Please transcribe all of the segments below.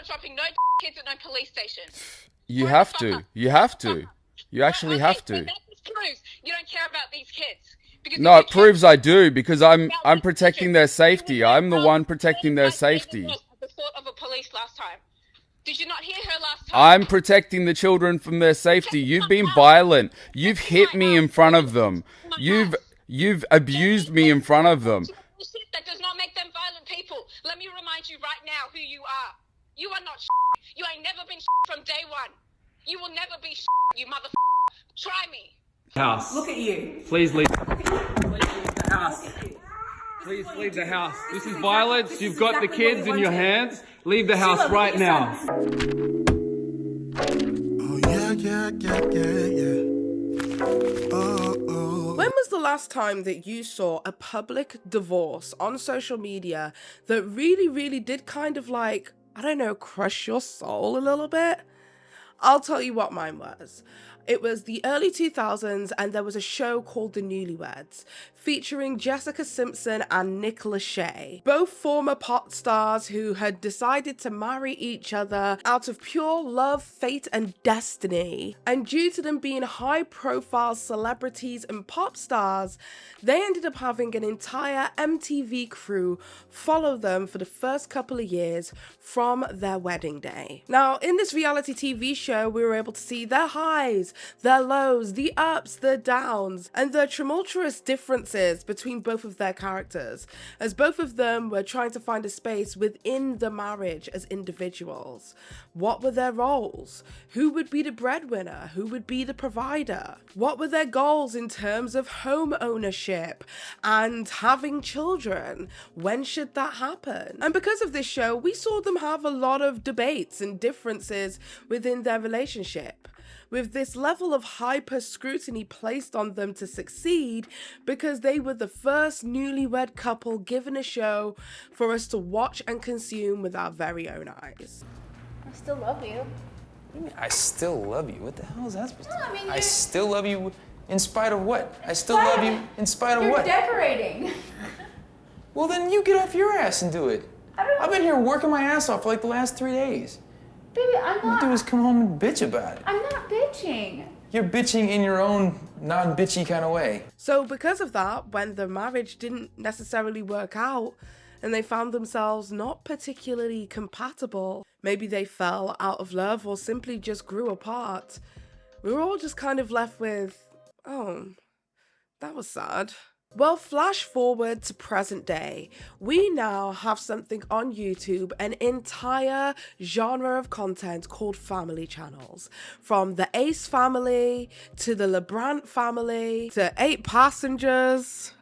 dropping no kids at no police station. You have to. You have to. You actually have to. That just proves you don't care about these kids. No, it proves I do, because I'm protecting their safety. I'm the one protecting their safety. At the thought of a police last time. Did you not hear her last time? I'm protecting the children from their safety. You've been violent. You've hit me in front of them. You've abused me in front of them. That does not make them violent people. Let me remind you right now who you are. You are not You ain't never been from day one. You will never be you mother. Try me. House. Look at you. Please leave. Please leave the house. Please leave the house. This is violence. You've got the kids in your hands. Leave the house right now. Oh yeah. When was the last time that you saw a public divorce on social media that really did kind of like, I don't know, crush your soul a little bit? I'll tell you what mine was. It was the early 2000s, and there was a show called The Newlyweds, featuring Jessica Simpson and Nick Lachey, both former pop stars who had decided to marry each other out of pure love, fate, and destiny. And due to them being high-profile celebrities and pop stars, they ended up having an entire MTV crew follow them for the first couple of years from their wedding day. Now, in this reality TV show, we were able to see their highs, their lows, the ups, the downs, and the tumultuous differences between both of their characters, as both of them were trying to find a space within the marriage as individuals. What were their roles? Who would be the breadwinner? Who would be the provider? What were their goals in terms of home ownership and having children? When should that happen? And because of this show, we saw them have a lot of debates and differences within their relationship, with this level of hyper scrutiny placed on them to succeed because they were the first newlywed couple given a show for us to watch and consume with our very own eyes. I still love you. What do you mean, I still love you? What the hell is that supposed to mean? I mean, I still love you in spite of what? I still love you in spite of what? You're decorating. Well, then you get off your ass and do it. I've been here working my ass off for like the last 3 days. Baby, I'm not. All you do is come home and bitch about it. I'm not bitching. You're bitching in your own non-bitchy kind of way. So because of that, when the marriage didn't necessarily work out and they found themselves not particularly compatible, maybe they fell out of love or simply just grew apart, we were all just kind of left with, oh, that was sad. Well, flash forward to present day. We now have something on YouTube, an entire genre of content called family channels. From the Ace family, to the LeBrant family, to 8 Passengers.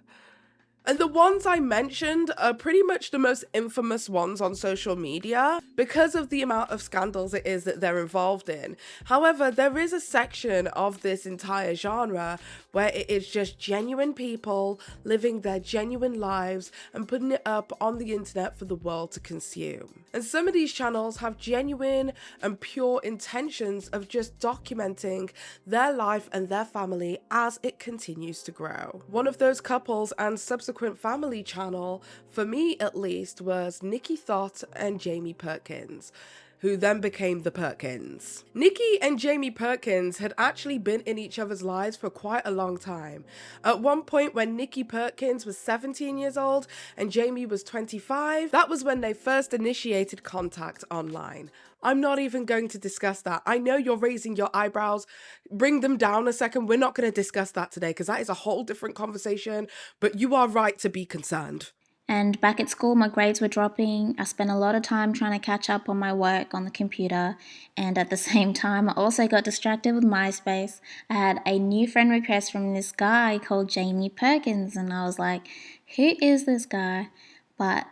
And the ones I mentioned are pretty much the most infamous ones on social media because of the amount of scandals it is that they're involved in. However, there is a section of this entire genre where it is just genuine people living their genuine lives and putting it up on the internet for the world to consume. And some of these channels have genuine and pure intentions of just documenting their life and their family as it continues to grow. One of those couples and subsequent family channel, for me at least, was Nikki Thott and Jamie Perkins, who then became the Perkins. Nikki and Jamie Perkins had actually been in each other's lives for quite a long time. At one point when Nikki Perkins was 17 years old and Jamie was 25, that was when they first initiated contact online. I'm not even going to discuss that. I know you're raising your eyebrows. Bring them down a second. We're not going to discuss that today because that is a whole different conversation, but you are right to be concerned. And back at school, my grades were dropping. I spent a lot of time trying to catch up on my work on the computer. And at the same time, I also got distracted with MySpace. I had a new friend request from this guy called Jamie Perkins. And I was like, who is this guy? But,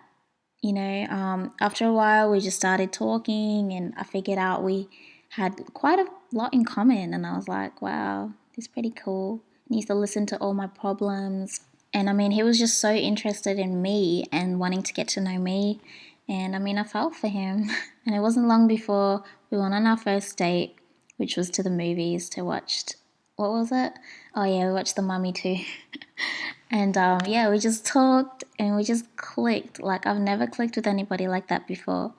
you know, after a while, we just started talking. And I figured out we had quite a lot in common. And I was like, wow, this is pretty cool. He used to listen to all my problems. And I mean, he was just so interested in me and wanting to get to know me. And I mean, I fell for him. And it wasn't long before we went on our first date, which was to the movies to watch, what was it? Oh yeah, we watched The Mummy too. And yeah, we just talked and we just clicked. Like I've never clicked with anybody like that before.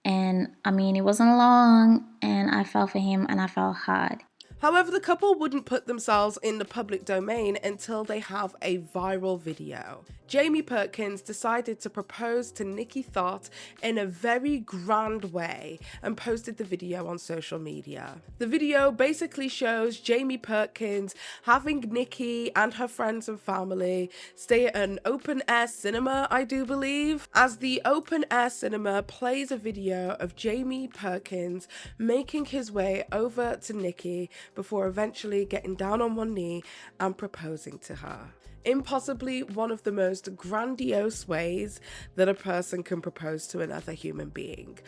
And I mean, it wasn't long, and I fell for him, and I fell hard. However, the couple wouldn't put themselves in the public domain until they have a viral video. Jamie Perkins decided to propose to Nikki Thott in a very grand way and posted the video on social media. The video basically shows Jamie Perkins having Nikki and her friends and family stay at an open-air cinema, I do believe, as the open-air cinema plays a video of Jamie Perkins making his way over to Nikki before eventually getting down on one knee and proposing to her, in possibly one of the most grandiose ways that a person can propose to another human being.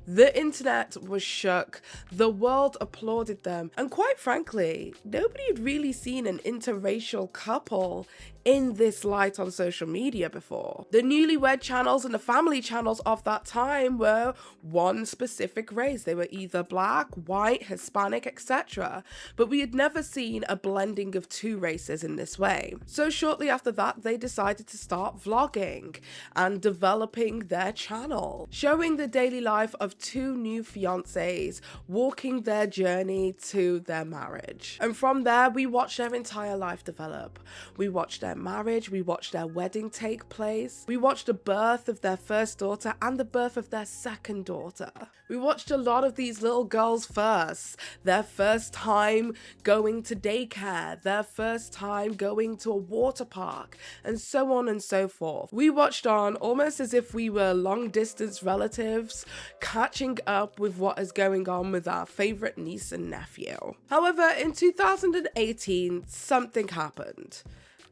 The internet was shook, the world applauded them, and quite frankly, nobody had really seen an interracial couple in this light on social media before. The newlywed channels and the family channels of that time were one specific race. They were either black, white, Hispanic, etc. But we had never seen a blending of two races in this way. So shortly after that, they decided to start vlogging and developing their channel, showing the daily life of two new fiancés walking their journey to their marriage. And from there, we watched their entire life develop. We watched their marriage, we watched their wedding take place, we watched the birth of their first daughter and the birth of their second daughter. We watched a lot of these little girls first, their first time going to daycare, their first time going to a water park, and so on and so forth. We watched on almost as if we were long distance relatives, catching up with what is going on with our favorite niece and nephew. However, in 2018, something happened.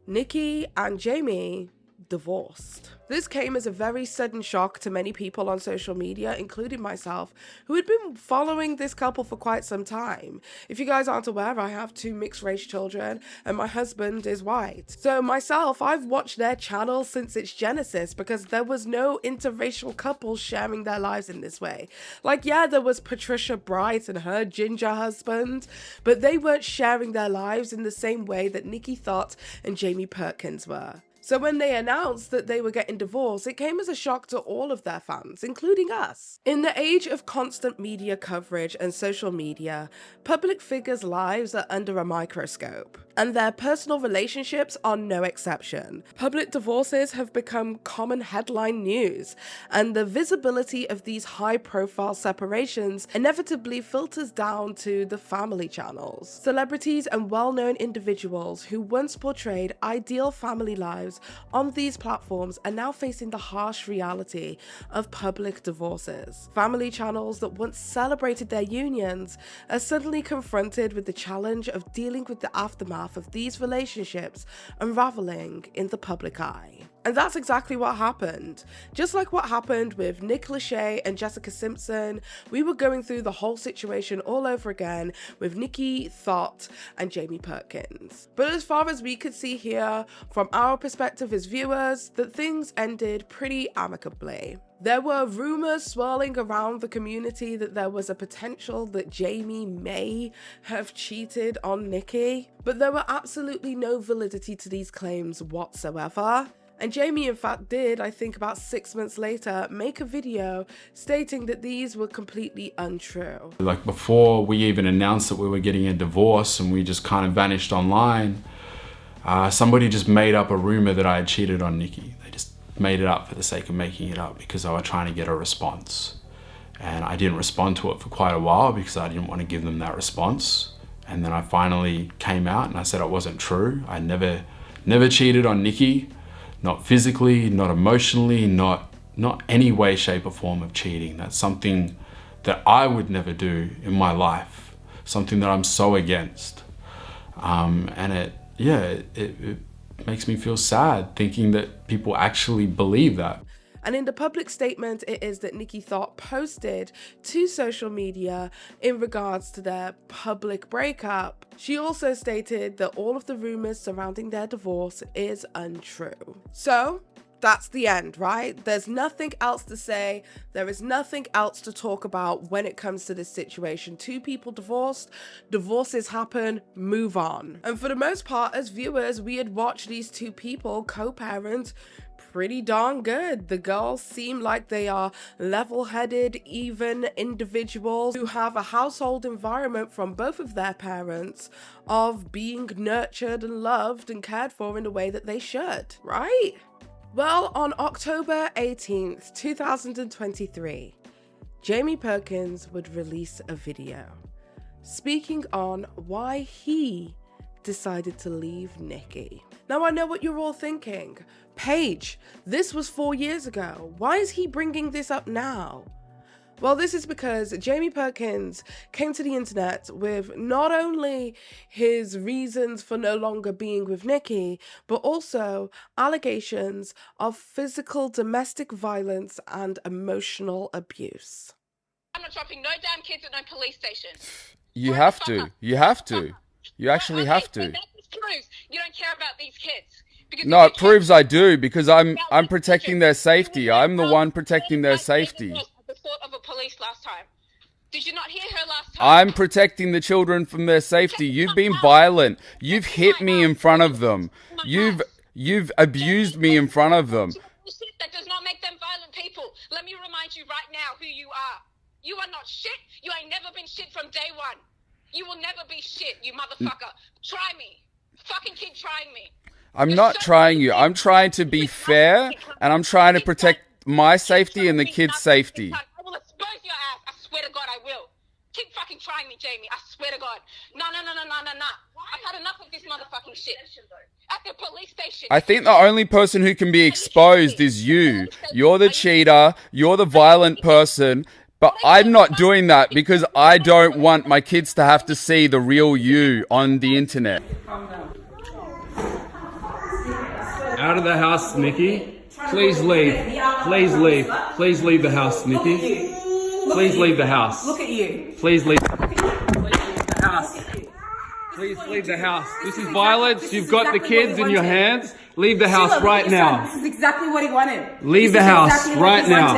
Nikki and Jamie divorced. This came as a very sudden shock to many people on social media, including myself, who had been following this couple for quite some time. If you guys aren't aware, I have 2 mixed race children and my husband is white. So myself, I've watched their channel since its genesis because there was no interracial couples sharing their lives in this way. Like, yeah, there was Patricia Bright and her ginger husband, but they weren't sharing their lives in the same way that Nikki Thott and Jamie Perkins were. So when they announced that they were getting divorced, it came as a shock to all of their fans, including us. In the age of constant media coverage and social media, public figures' lives are under a microscope, and their personal relationships are no exception. Public divorces have become common headline news, and the visibility of these high-profile separations inevitably filters down to the family channels. Celebrities and well-known individuals who once portrayed ideal family lives on these platforms are now facing the harsh reality of public divorces. Family channels that once celebrated their unions are suddenly confronted with the challenge of dealing with the aftermath of these relationships unraveling in the public eye. And that's exactly what happened. Just like what happened with Nick Lachey and Jessica Simpson, we were going through the whole situation all over again with Nikki Thott and Jamie Perkins. But as far as we could see here, from our perspective as viewers, that things ended pretty amicably. There were rumors swirling around the community that there was a potential that Jamie may have cheated on Nikki, but there were absolutely no validity to these claims whatsoever. And Jamie, in fact, did, I think about 6 months later, make a video stating that these were completely untrue. Like before we even announced that we were getting a divorce and we just kind of vanished online, somebody just made up a rumor that I had cheated on Nikki. They just made it up for the sake of making it up because they were trying to get a response. And I didn't respond to it for quite a while because I didn't want to give them that response. And then I finally came out and I said it wasn't true. I never cheated on Nikki. Not physically, not emotionally, not any way, shape or form of cheating. That's something that I would never do in my life. Something that I'm so against. And it makes me feel sad thinking that people actually believe that. And in the public statement, it is that Nikki Thott posted to social media in regards to their public breakup. She also stated that all of the rumors surrounding their divorce is untrue. So, That's the end, right? There's nothing else to say. There is nothing else to talk about when it comes to this situation. Two people divorced, divorces happen, move on. And for the most part, as viewers, we had watched these two people co-parent pretty darn good. The girls seem like they are level-headed, even individuals who have a household environment from both of their parents of being nurtured and loved and cared for in the way that they should, right? Well, on October 18th, 2023, Jamie Perkins would release a video speaking on why he decided to leave Nikki. Now, I know what you're all thinking. Paige, this was 4 years ago. Why is he bringing this up now? Well, this is because Jamie Perkins came to the internet with not only his reasons for no longer being with Nikki, but also allegations of physical domestic violence and emotional abuse. I'm not dropping no damn kids at no police station. You have to. You have to. You actually have to. That proves you don't care about these kids. No, it proves I do, because I'm protecting their safety. I'm the one protecting their safety. The thought of a police last time. Did you not hear her last time? I'm protecting the children from their safety. You've been violent. You've hit me in front of them. You've abused me in front of them. That does not make them violent people. Let me remind you right now who you are. You are not shit. You ain't never been shit from day one. You will never be shit, you motherfucker. Try me. Fucking keep trying me. I'm not trying you. I'm trying to be fair, and I'm trying to protect my safety and the kids' safety. I will expose your ass. I swear to God I will. Keep fucking trying me, Jamie. I swear to God. No. I've had enough of this motherfucking shit. At the police station. I think the only person who can be exposed is you. You're the cheater. You're the violent person. But I'm not doing that because I don't want my kids to have to see the real you on the internet. Out of the house, Nikki. Please leave. Please leave. Please leave the house, Nikki. Please leave the house. Look at you. Please leave the house. Please leave the house. This is violence. You've got the kids in your hands. Leave the house right now. This is exactly what he wanted. Leave the house right now.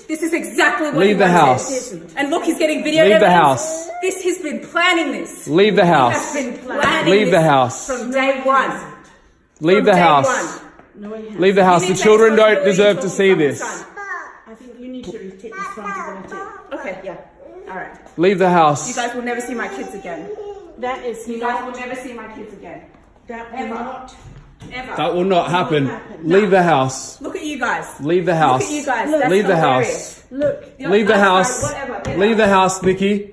This is exactly what he wanted. Leave the house. And look, he's getting video evidence. Leave the evidence. house. He's been planning this. Leave the house. He has been planning Leave the this house. from day one. Leave the house. Leave the house. The children don't deserve to see this. I think you need to take responsibility. Okay, yeah. All right. Leave the house. You guys will never see my kids again. You guys will never see my kids again. Ever. That will not happen. Leave the house. Look at you guys. Leave the house. Look at you guys. That's Leave the so house. Look. Leave the house. Leave the house, Nikki.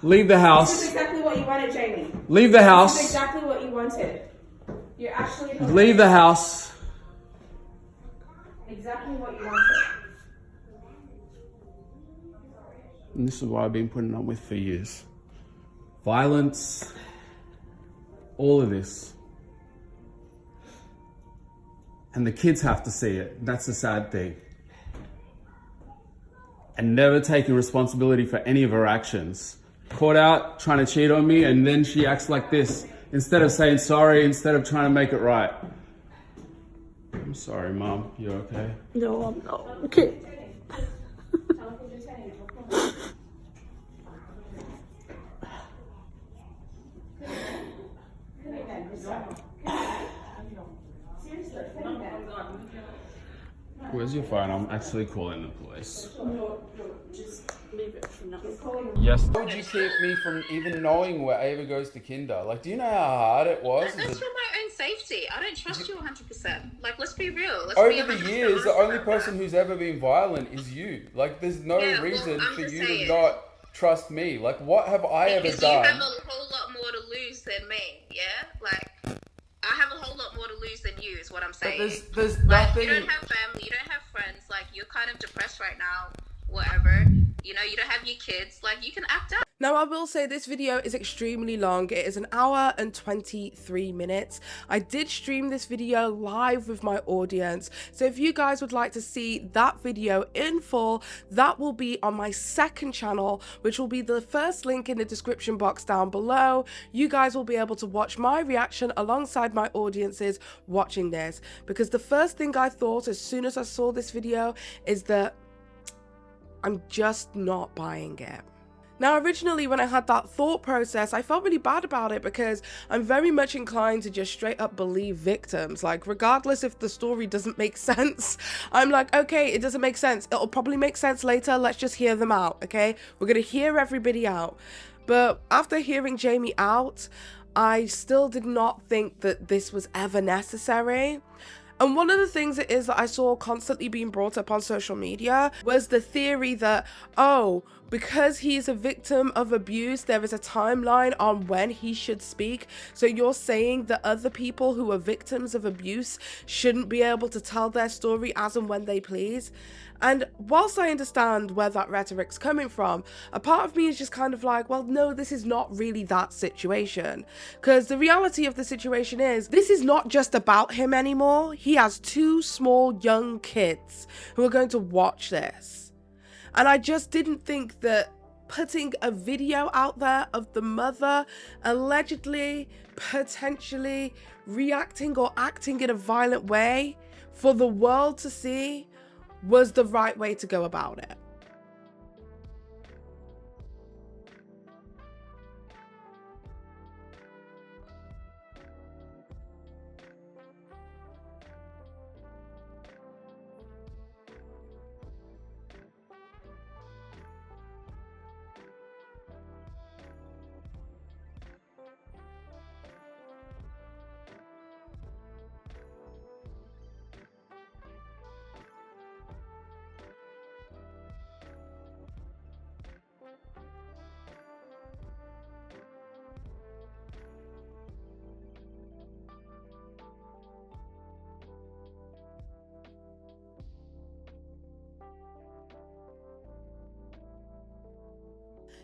Leave the This house. is exactly what you wanted, Jamie. Leave the This is house. exactly what you wanted. You're actually Leave the house. exactly what you wanted. And this is what I've been putting up with for years. Violence. All of this. And the kids have to see it. That's the sad thing. And never taking responsibility for any of her actions. Caught out trying to cheat on me, and then she acts like this. Instead of saying sorry, instead of trying to make it right. I'm sorry, Mom. You okay? No, I'm not. Okay. Where's your phone? I'm actually calling the police. No, just leave it for now. Yes. How would you keep me from even knowing where Ava goes to kinder? Like, do you know how hard it was? That's for my own safety. I don't trust you 100%. Like, let's be real. Let's Over be the 100% years, the honest only about person that. who's ever been violent is you. Like, there's no Yeah, well, reason I'm for just you saying. to not trust me. Like, what have I ever Because you done? have a whole lot more to lose than me, yeah? Like, I have a whole lot more to lose than you is what I'm saying. there's like, nothing... you don't have family, you don't have friends, like, you're kind of depressed right now, whatever. You know, you don't have your kids, like, you can act out. Now, I will say this video is extremely long. It is 1 hour and 23 minutes. I did stream this video live with my audience. So if you guys would like to see that video in full, that will be on my second channel, which will be the first link in the description box down below. You guys will be able to watch my reaction alongside my audiences watching this. Because the first thing I thought as soon as I saw this video is that I'm just not buying it. Now, originally when I had that thought process, I felt really bad about it because I'm very much inclined to just straight up believe victims. Like, regardless if the story doesn't make sense, I'm like, okay, it doesn't make sense. It'll probably make sense later. Let's just hear them out, okay? We're going to hear everybody out. But after hearing Jamie out, I still did not think that this was ever necessary. And one of the things it is that I saw constantly being brought up on social media was the theory that, oh, because he's a victim of abuse, there is a timeline on when he should speak. So you're saying that other people who are victims of abuse shouldn't be able to tell their story as and when they please. And whilst I understand where that rhetoric's coming from, a part of me is just kind of like, well, no, this is not really that situation. Because the reality of the situation is, this is not just about him anymore. He has 2 small young kids who are going to watch this. And I just didn't think that putting a video out there of the mother allegedly, potentially reacting or acting in a violent way for the world to see was the right way to go about it.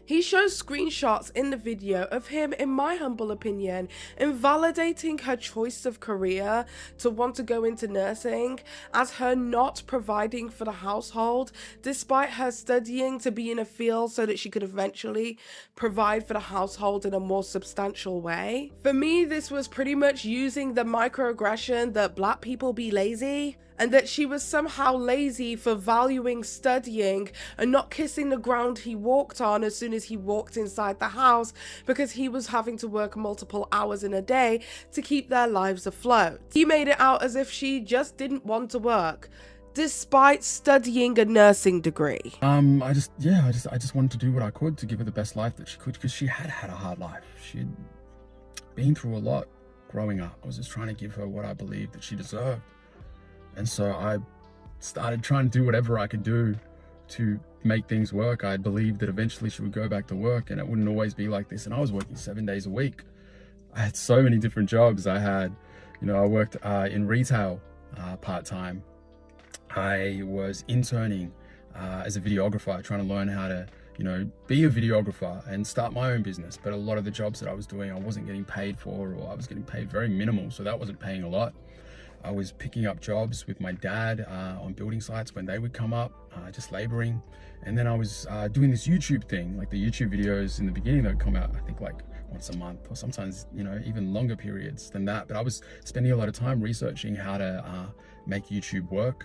He shows screenshots in the video of him, in my humble opinion, invalidating her choice of career to want to go into nursing as her not providing for the household, despite her studying to be in a field so that she could eventually provide for the household in a more substantial way. For me, this was pretty much using the microaggression that black people be lazy, and that she was somehow lazy for valuing studying and not kissing the ground he walked on as soon as he walked inside the house because he was having to work multiple hours in a day to keep their lives afloat. He made it out as if she just didn't want to work, despite studying a nursing degree. I just wanted to do what I could to give her the best life that she could, because she had a hard life. She'd been through a lot growing up. I was just trying to give her what I believed that she deserved. And so I started trying to do whatever I could do to make things work. I believed that eventually she would go back to work and it wouldn't always be like this. And I was working 7 days a week. I had so many different jobs. I worked in retail part-time. I was interning as a videographer, trying to learn how to, be a videographer and start my own business. But a lot of the jobs that I was doing, I wasn't getting paid for, or I was getting paid very minimal. So that wasn't paying a lot. I was picking up jobs with my dad on building sites when they would come up, just laboring. And then I was doing this YouTube thing, like the YouTube videos in the beginning that would come out, I think like once a month, or sometimes, even longer periods than that. But I was spending a lot of time researching how to make YouTube work,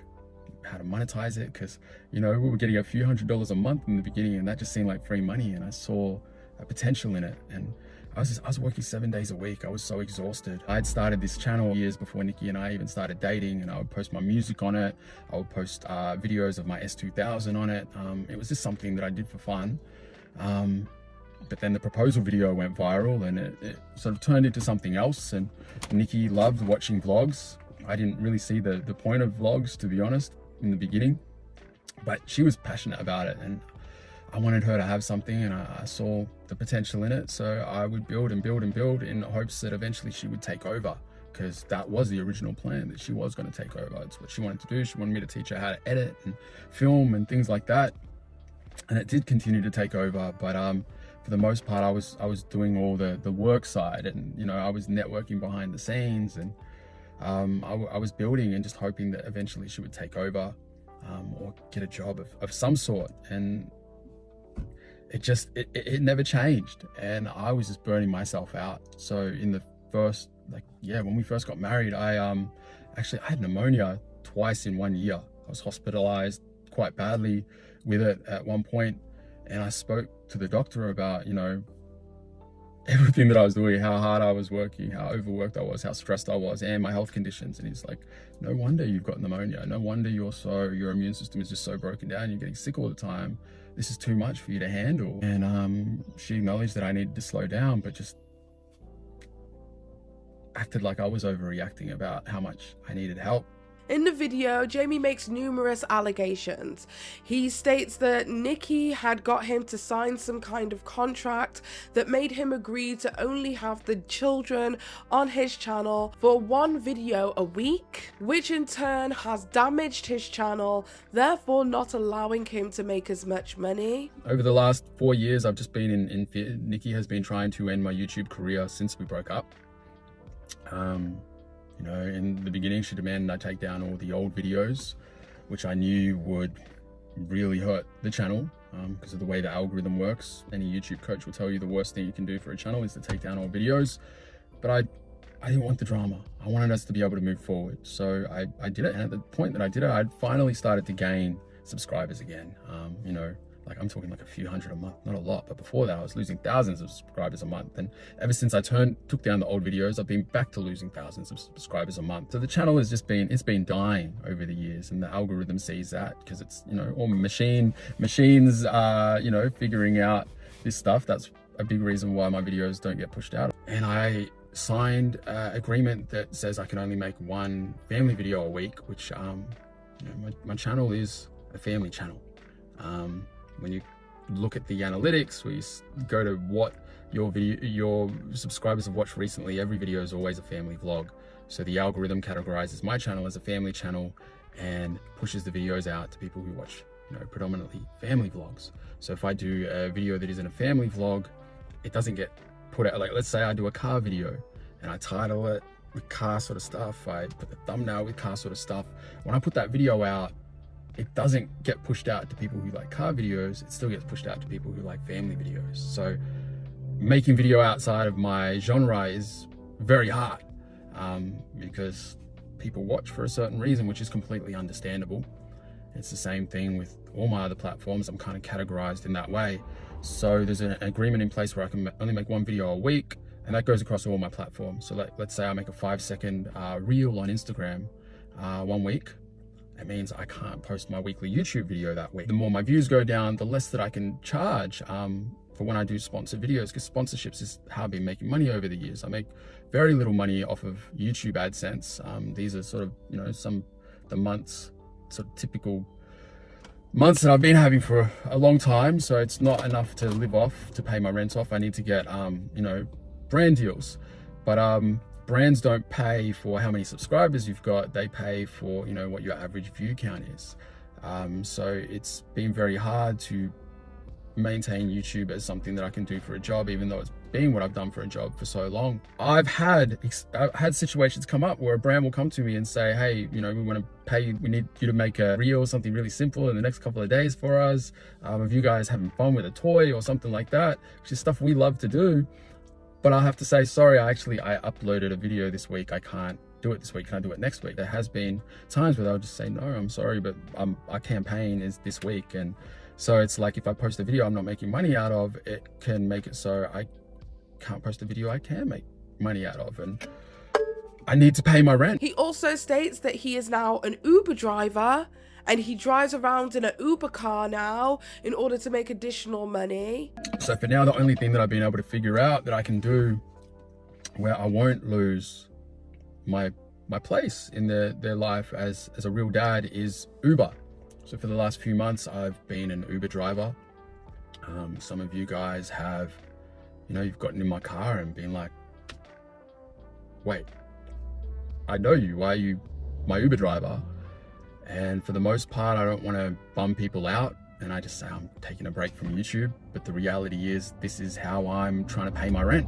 how to monetize it, because, we were getting a few $100s a month in the beginning, and that just seemed like free money. And I saw a potential in it. And I was working 7 days a week. I was so exhausted. I had started this channel years before Nikki and I even started dating, and I would post my music on it. I would post videos of my S2000 on it. It was just something that I did for fun. But then the proposal video went viral, and it sort of turned into something else. And Nikki loved watching vlogs. I didn't really see the point of vlogs, to be honest, in the beginning, but she was passionate about it, and I wanted her to have something, and I saw the potential in it. So I would build and build and build in hopes that eventually she would take over, because that was the original plan, that she was going to take over. It's what she wanted to do. She wanted me to teach her how to edit and film and things like that. And it did continue to take over. But for the most part, I was doing all the work side, and you know, I was networking behind the scenes, and I was building and just hoping that eventually she would take over or get a job of some sort. And it never changed, and I was just burning myself out. So in the first, when we first got married, I had pneumonia twice in 1 year. I was hospitalized quite badly with it at one point, and I spoke to the doctor about, you know, everything that I was doing, how hard I was working, how overworked I was, how stressed I was, and my health conditions. And he's like, no wonder you've got pneumonia. No wonder your immune system is just so broken down. You're getting sick all the time. This is too much for you to handle. And she acknowledged that I needed to slow down, but just acted like I was overreacting about how much I needed help. In the video, Jamie makes numerous allegations. He states that Nikki had got him to sign some kind of contract that made him agree to only have the children on his channel for one video a week, which in turn has damaged his channel, therefore not allowing him to make as much money. Over the last 4 years, I've just been in fear. Nikki has been trying to end my YouTube career since we broke up. You know, in the beginning, she demanded I take down all the old videos, which I knew would really hurt the channel because of the way the algorithm works. Any YouTube coach will tell you the worst thing you can do for a channel is to take down old videos. But I didn't want the drama. I wanted us to be able to move forward. So I did it. And at the point that I did it, I'd finally started to gain subscribers again. You know, like I'm talking like a few hundred a month, not a lot, but before that I was losing thousands of subscribers a month. And ever since I took down the old videos, I've been back to losing thousands of subscribers a month. So the channel has just been dying over the years, and the algorithm sees that because it's, you know, all machines you know, figuring out this stuff. That's a big reason why my videos don't get pushed out. And I signed an agreement that says I can only make one family video a week, which you know, my channel is a family channel. When you look at the analytics, we go to what your subscribers have watched recently, every video is always a family vlog. So the algorithm categorizes my channel as a family channel and pushes the videos out to people who watch, you know, predominantly family vlogs. So if I do a video that isn't a family vlog, it doesn't get put out. Like, let's say I do a car video and I title it with car sort of stuff, I put the thumbnail with car sort of stuff. When I put that video out, it doesn't get pushed out to people who like car videos, it still gets pushed out to people who like family videos. So making video outside of my genre is very hard because people watch for a certain reason, which is completely understandable. It's the same thing with all my other platforms. I'm kind of categorized in that way. So there's an agreement in place where I can only make one video a week, and that goes across all my platforms. So let's say I make a 5-second reel on Instagram 1 week. It means I can't post my weekly YouTube video that week. The more my views go down, the less that I can charge for when I do sponsored videos, because sponsorships is how I've been making money over the years. I make very little money off of YouTube AdSense. These are sort of, you know, the months, sort of typical months that I've been having for a long time. So it's not enough to live off, to pay my rent off. I need to get, you know, brand deals. But brands don't pay for how many subscribers you've got, they pay for, you know, what your average view count is. So it's been very hard to maintain YouTube as something that I can do for a job, even though it's been what I've done for a job for so long. I've had situations come up where a brand will come to me and say, hey, you know, we want to pay, we need you to make a reel, something really simple in the next couple of days for us. If you guys having fun with a toy or something like that, which is stuff we love to do. But I'll have to say, sorry, I uploaded a video this week. I can't do it this week. Can I do it next week? There has been times where they'll just say, no, I'm sorry, but our campaign is this week. And so it's like, if I post a video I'm not making money out of, it can make it so I can't post a video I can make money out of. And I need to pay my rent. He also states that he is now an Uber driver and he drives around in an Uber car now in order to make additional money. So for now, the only thing that I've been able to figure out that I can do where I won't lose my place in their life as a real dad is Uber. So for the last few months, I've been an Uber driver. Some of you guys have, you know, you've gotten in my car and been like, wait, I know you, why are you my Uber driver? And for the most part, I don't want to bum people out and I just say I'm taking a break from YouTube, but the reality is this is how I'm trying to pay my rent.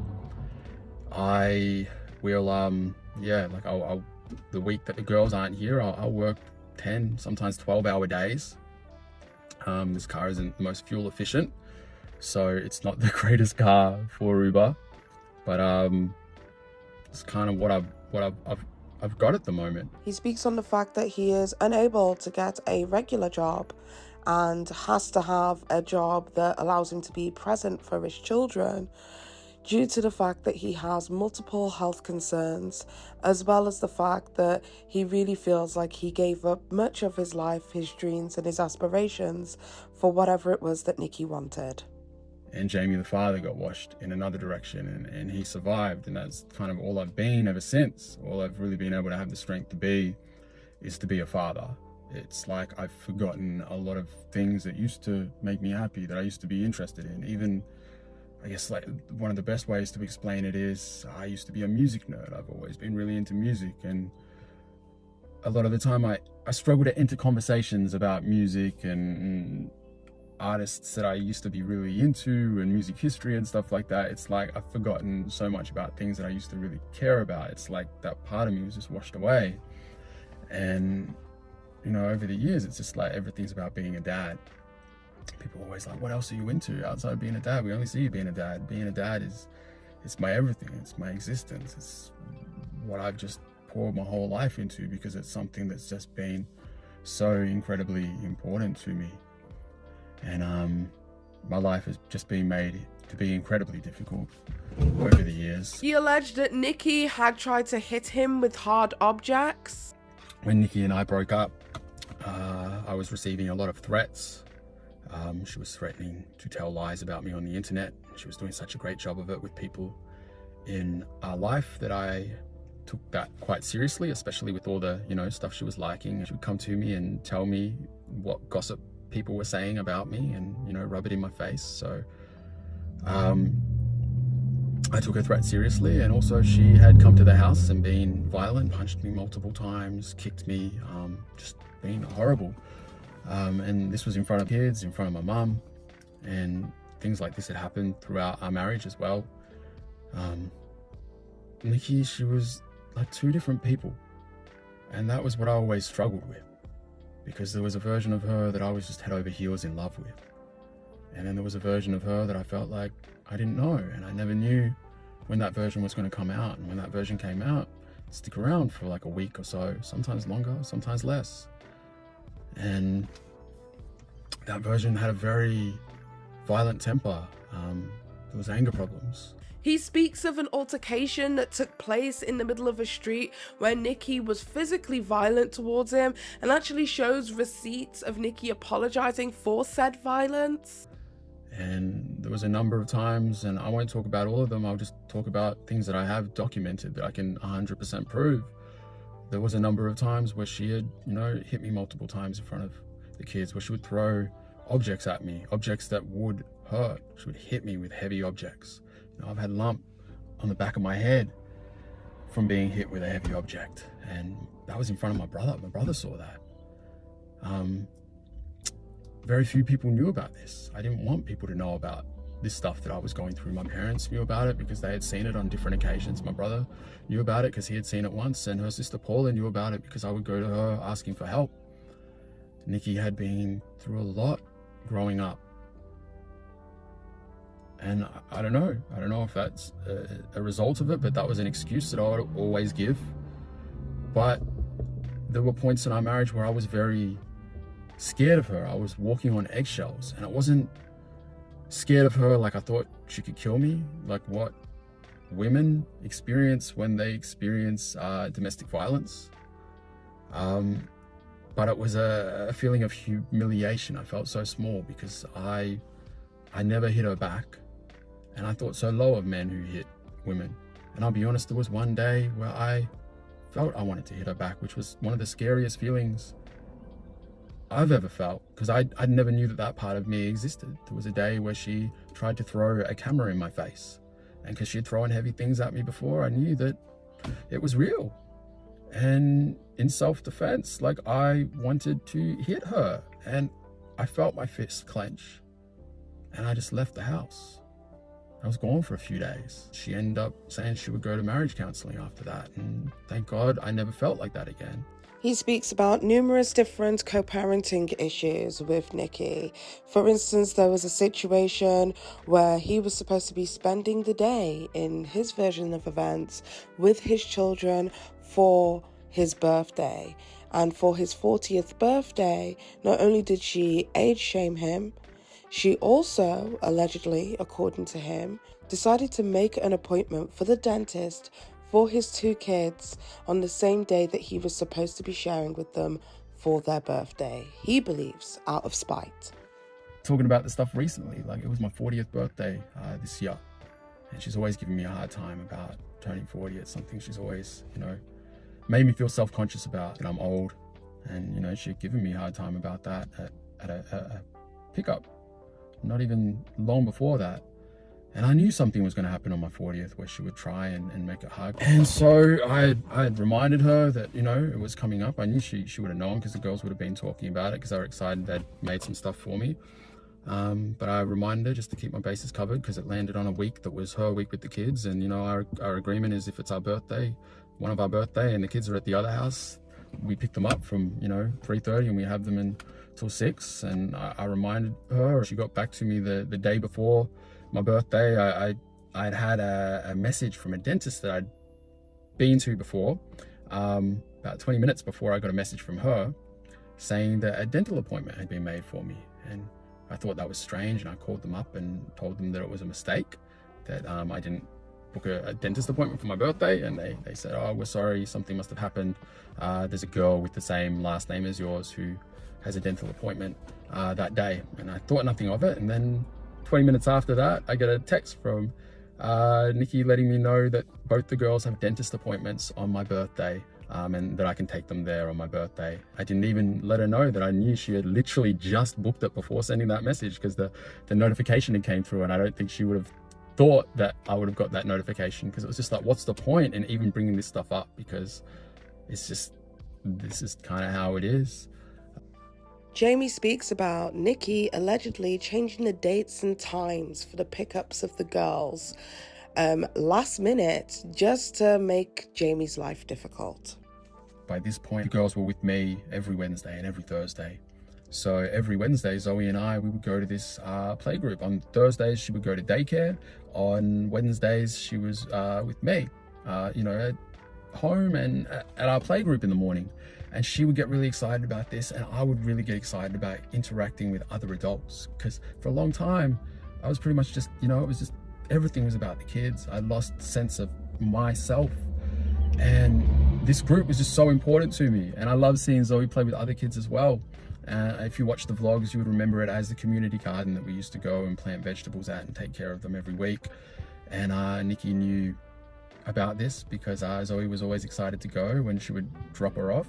I will, I'll the week that the girls aren't here, I'll work 10, sometimes 12-hour days. This car isn't the most fuel efficient, so it's not the greatest car for Uber, but it's kind of what I've got at the moment. He speaks on the fact that he is unable to get a regular job and has to have a job that allows him to be present for his children due to the fact that he has multiple health concerns, as well as the fact that he really feels like he gave up much of his life, his dreams and his aspirations for whatever it was that Nikki wanted. And Jamie the father got washed in another direction, and he survived, and that's kind of all I've been ever since. All I've really been able to have the strength to be is to be a father. It's like I've forgotten a lot of things that used to make me happy, that I used to be interested in. Even, I guess, like one of the best ways to explain it is I used to be a music nerd. I've always been really into music, and a lot of the time I struggle to enter conversations about music and artists that I used to be really into and music history and stuff like that. It's like I've forgotten so much about things that I used to really care about. It's like that part of me was just washed away. And you know, over the years, it's just like everything's about being a dad. People are always like, what else are you into outside of being a dad? We only see you being a dad. Being a dad it's my everything. It's my existence. It's what I've just poured my whole life into, because it's something that's just been so incredibly important to me. And my life has just been made to be incredibly difficult over the years. He alleged that Nikki had tried to hit him with hard objects. When Nikki and I broke up, I was receiving a lot of threats. She was threatening to tell lies about me on the internet. She was doing such a great job of it with people in our life that I took that quite seriously, especially with all the, stuff she was liking. She would come to me and tell me what gossip people were saying about me and, rub it in my face. So I took her threat seriously, and also she had come to the house and been violent, punched me multiple times, kicked me, just been horrible. And this was in front of kids, in front of my mum, and things like this had happened throughout our marriage as well. Nikki, she was like two different people, and that was what I always struggled with, because there was a version of her that I was just head over heels in love with, and then there was a version of her that I felt like I didn't know, and I never knew when that version was going to come out. And when that version came out, it'd stick around for like a week or so, sometimes longer, sometimes less. And that version had a very violent temper. There was anger problems. He speaks of an altercation that took place in the middle of a street where Nikki was physically violent towards him, and actually shows receipts of Nikki apologizing for said violence. And there was a number of times, and I won't talk about all of them, I'll just talk about things that I have documented that I can 100% prove. There was a number of times where she had, hit me multiple times in front of the kids, where she would throw objects at me, objects that would hurt. She would hit me with heavy objects. I've had a lump on the back of my head from being hit with a heavy object, and that was in front of my brother. My brother saw that. Very few people knew about this. I didn't want people to know about this stuff that I was going through. My parents knew about it because they had seen it on different occasions. My brother knew about it because he had seen it once, and her sister Paula knew about it because I would go to her asking for help. Nikki had been through a lot growing up. And I don't know if that's a result of it, but that was an excuse that I would always give. But there were points in our marriage where I was very scared of her. I was walking on eggshells, and I wasn't scared of her like I thought she could kill me, like what women experience when they experience domestic violence. But it was a feeling of humiliation. I felt so small because I never hit her back, and I thought so low of men who hit women. And I'll be honest, there was one day where I felt I wanted to hit her back, which was one of the scariest feelings I've ever felt, because I never knew that part of me existed. There was a day where she tried to throw a camera in my face, and because she'd thrown heavy things at me before, I knew that it was real. And in self-defense, like, I wanted to hit her, and I felt my fist clench and I just left the house. I was gone for a few days. She ended up saying she would go to marriage counseling after that, and thank God I never felt like that again. He speaks about numerous different co-parenting issues with Nikki. For instance, there was a situation where he was supposed to be spending the day, in his version of events, with his children for his birthday. And for his 40th birthday, not only did she age shame him, she also, allegedly, according to him, decided to make an appointment for the dentist for his 2 kids on the same day that he was supposed to be sharing with them for their birthday. He believes out of spite. Talking about the stuff recently, like it was my 40th birthday this year, and she's always giving me a hard time about turning 40. It's something she's always, made me feel self-conscious about, that I'm old, and she'd given me a hard time about that at a pickup, not even long before that. And I knew something was going to happen on my 40th where she would try and make it hard. And so I had reminded her that, it was coming up. I knew she would have known because the girls would have been talking about it because they were excited they'd made some stuff for me. But I reminded her just to keep my bases covered because it landed on a week that was her week with the kids. And, our agreement is if it's our birthday, one of our birthday, and the kids are at the other house, we pick them up from, 3:30 and we have them until 6. And I reminded her. She got back to me the day before my birthday. I'd had a message from a dentist that I'd been to before, about 20 minutes before I got a message from her saying that a dental appointment had been made for me. And I thought that was strange, and I called them up and told them that it was a mistake, that I didn't book a dentist appointment for my birthday. And they said, oh, we're sorry, something must have happened. There's a girl with the same last name as yours who has a dental appointment that day. And I thought nothing of it. And then 20 minutes after that, I get a text from Nikki letting me know that both the girls have dentist appointments on my birthday, and that I can take them there on my birthday. I didn't even let her know that I knew she had literally just booked it before sending that message, because the notification had came through, and I don't think she would have thought that I would have got that notification, because it was just like, what's the point in even bringing this stuff up? Because it's just, this is kind of how it is. Jamie speaks about Nikki allegedly changing the dates and times for the pickups of the girls last minute, just to make Jamie's life difficult. By this point, the girls were with me every Wednesday and every Thursday. So every Wednesday, Zoe and I, we would go to this playgroup. On Thursdays, she would go to daycare. On Wednesdays, she was with me, at home and at our playgroup in the morning. And she would get really excited about this, and I would really get excited about interacting with other adults, because for a long time I was pretty much just, it was just, everything was about the kids. I lost sense of myself, and this group was just so important to me. And I love seeing Zoe play with other kids as well. If you watch the vlogs, you would remember it as the community garden that we used to go and plant vegetables at and take care of them every week. And Nikki knew about this because Zoe was always excited to go when she would drop her off.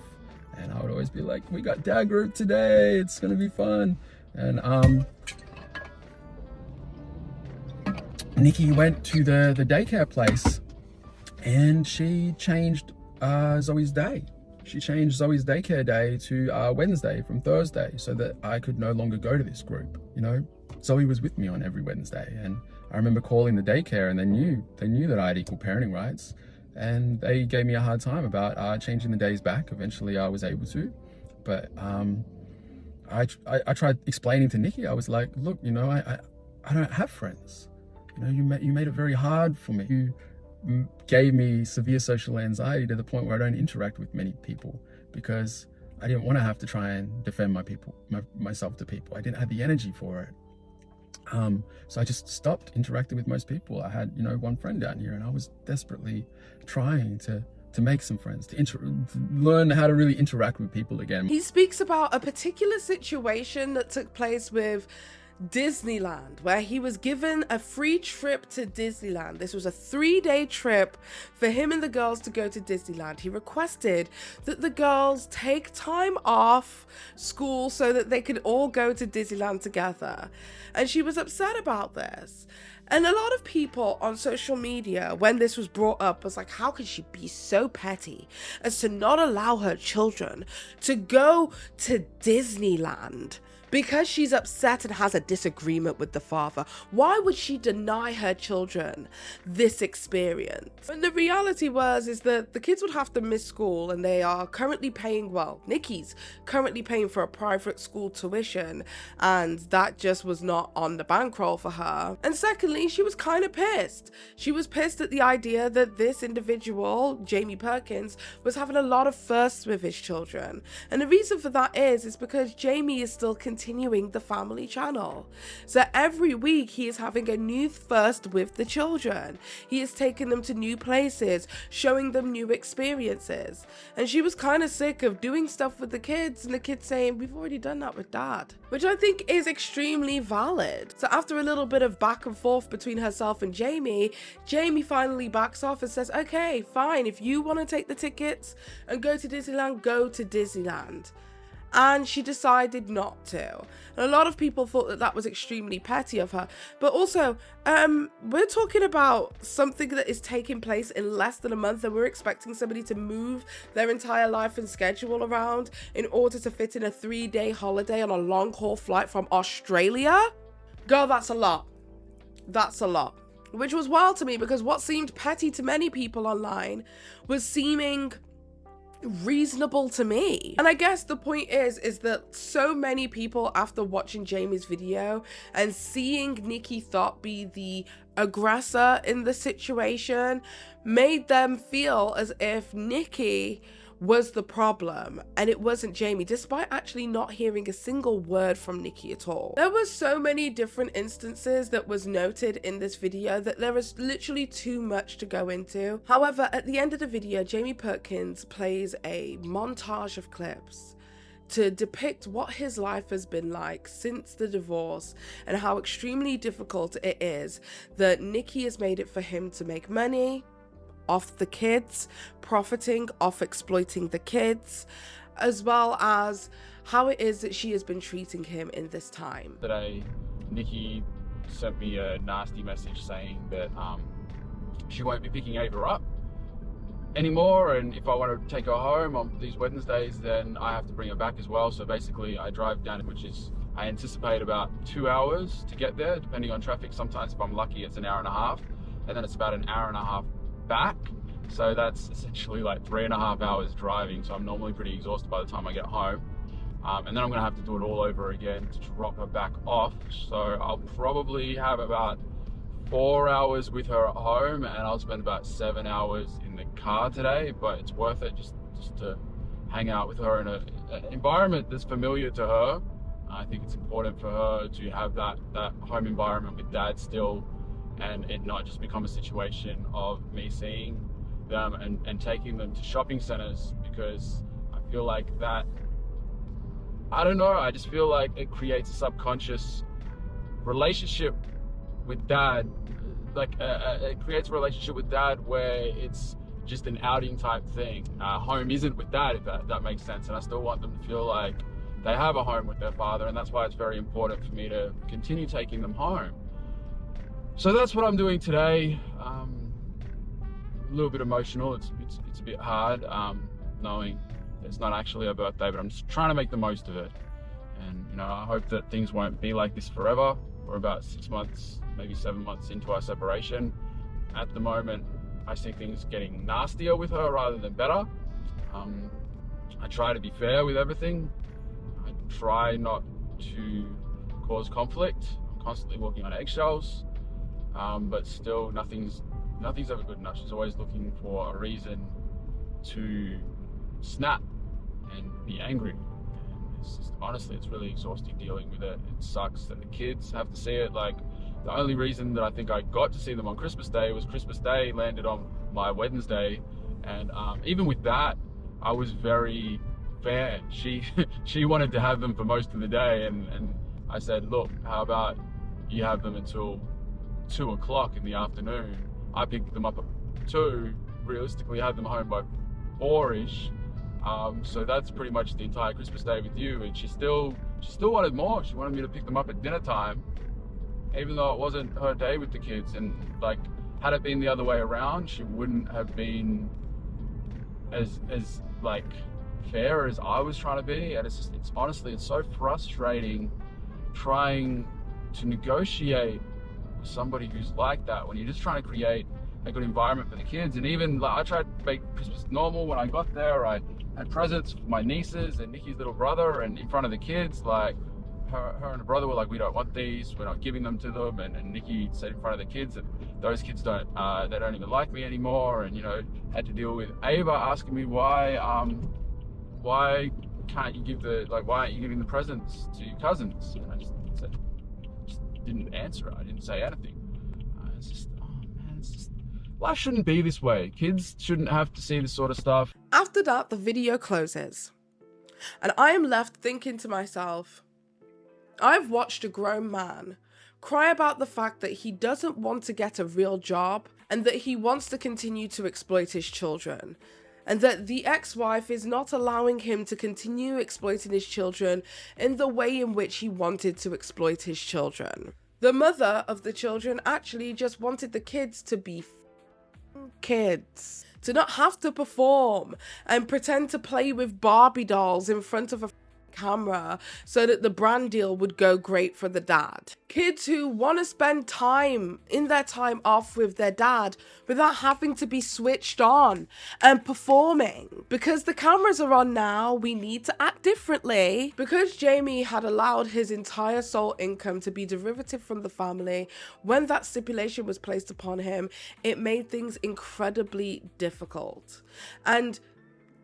And I would always be like, we got dad group today, it's gonna be fun. And Nikki went to the daycare place, and she changed Zoe's day. She changed Zoe's daycare day to Wednesday from Thursday, so that I could no longer go to this group. Zoe was with me on every Wednesday, and I remember calling the daycare, and they knew that I had equal parenting rights. And they gave me a hard time about changing the days back. Eventually I was able to, but I tried explaining to Nikki. I was like, look, I don't have friends. You made it very hard for me. You gave me severe social anxiety to the point where I don't interact with many people, because I didn't want to have to try and defend myself to people. I didn't have the energy for it. So I just stopped interacting with most people. I had, one friend down here, and I was desperately trying to make some friends, to learn how to really interact with people again. He speaks about a particular situation that took place with Disneyland, where he was given a free trip to Disneyland. This was a 3-day trip for him and the girls to go to Disneyland. He requested that the girls take time off school so that they could all go to Disneyland together. And she was upset about this. And a lot of people on social media, when this was brought up, was like, how could she be so petty as to not allow her children to go to Disneyland Because she's upset and has a disagreement with the father, why would she deny her children this experience? And the reality is that the kids would have to miss school, and they are currently paying, well, Nikki's currently paying for a private school tuition, and that just was not on the bankroll for her. And secondly, she was kind of pissed. She was pissed at the idea that this individual, Jamie Perkins, was having a lot of firsts with his children. And the reason for that is because Jamie is still continuing the family channel. So every week he is having a new first with the children. He is taking them to new places, showing them new experiences. And she was kind of sick of doing stuff with the kids and the kids saying, we've already done that with dad, which I think is extremely valid. So after a little bit of back and forth between herself and Jamie finally backs off and says, okay, fine, if you want to take the tickets and go to Disneyland, go to Disneyland. And she decided not to. And a lot of people thought that that was extremely petty of her. But also, we're talking about something that is taking place in less than a month, and we're expecting somebody to move their entire life and schedule around in order to fit in a 3-day holiday on a long-haul flight from Australia? Girl, that's a lot. That's a lot. Which was wild to me, because what seemed petty to many people online was seeming reasonable to me. And I guess the point is that so many people, after watching Jamie's video and seeing Nikki Thought be the aggressor in the situation, made them feel as if Nikki was the problem and it wasn't Jamie, despite actually not hearing a single word from Nikki at all. There were so many different instances that was noted in this video that there is literally too much to go into. However, at the end of the video, Jamie Perkins plays a montage of clips to depict what his life has been like since the divorce and how extremely difficult it is that Nikki has made it for him to make money off the kids, profiting off exploiting the kids, as well as how it is that she has been treating him in this time. Today, Nikki sent me a nasty message saying that she won't be picking Ava up anymore, and if I want to take her home on these Wednesdays, then I have to bring her back as well. So basically I drive down, which is, I anticipate about 2 hours to get there, depending on traffic. Sometimes if I'm lucky, it's an hour and a half, and then it's about an hour and a half back. So that's essentially like 3.5 hours driving. So I'm normally pretty exhausted by the time I get home. And then I'm gonna have to do it all over again to drop her back off. So I'll probably have about 4 hours with her at home, and I'll spend about 7 hours in the car today, but it's worth it just to hang out with her in an environment that's familiar to her. I think it's important for her to have that home environment with dad still, and it not just become a situation of me seeing them and taking them to shopping centers, because I feel like that, I don't know, I just feel like it creates a subconscious relationship with dad. Like it creates a relationship with dad where it's just an outing type thing. Home isn't with dad, if that makes sense, and I still want them to feel like they have a home with their father, and that's why it's very important for me to continue taking them home. So that's what I'm doing today. A little bit emotional. It's a bit hard knowing it's not actually her birthday, but I'm just trying to make the most of it. And you know, I hope that things won't be like this forever. We're about 6 months, maybe 7 months into our separation. At the moment, I see things getting nastier with her rather than better. I try to be fair with everything. I try not to cause conflict. I'm constantly walking on eggshells. But still, nothing's ever good enough. She's always looking for a reason to snap and be angry. And it's just, honestly, it's really exhausting dealing with it. It sucks that the kids have to see it. Like, the only reason that I think I got to see them on Christmas Day was Christmas Day landed on my Wednesday, and even with that, I was very fair. She wanted to have them for most of the day, and I said, look, how about you have them until 2 o'clock in the afternoon. I picked them up at 2, realistically had them home by 4-ish. So that's pretty much the entire Christmas Day with you, and she still wanted more. She wanted me to pick them up at dinner time, even though it wasn't her day with the kids. And like, had it been the other way around, she wouldn't have been as like fair as I was trying to be, and it's honestly, it's so frustrating trying to negotiate with somebody who's like that when you're just trying to create a good environment for the kids. And even like, I tried to make Christmas normal. When I got there, I had presents for my nieces and Nikki's little brother, and in front of the kids, like her and her brother were like, we don't want these, we're not giving them to them. And Nikki said in front of the kids that those kids don't even like me anymore. And, you know, had to deal with Ava asking me why can't you give why aren't you giving the presents to your cousins? And I just didn't answer it. I didn't say anything. It's just, oh man, it's just, life shouldn't be this way. Kids shouldn't have to see this sort of stuff. After that, the video closes, and I am left thinking to myself, I've watched a grown man cry about the fact that he doesn't want to get a real job and that he wants to continue to exploit his children, and that the ex-wife is not allowing him to continue exploiting his children in the way in which he wanted to exploit his children. The mother of the children actually just wanted the kids to be kids, to not have to perform and pretend to play with Barbie dolls in front of a camera so that the brand deal would go great for the dad. Kids who want to spend time in their time off with their dad without having to be switched on and performing. Because the cameras are on now, we need to act differently. Because Jamie had allowed his entire sole income to be derivative from the family, when that stipulation was placed upon him, it made things incredibly difficult. And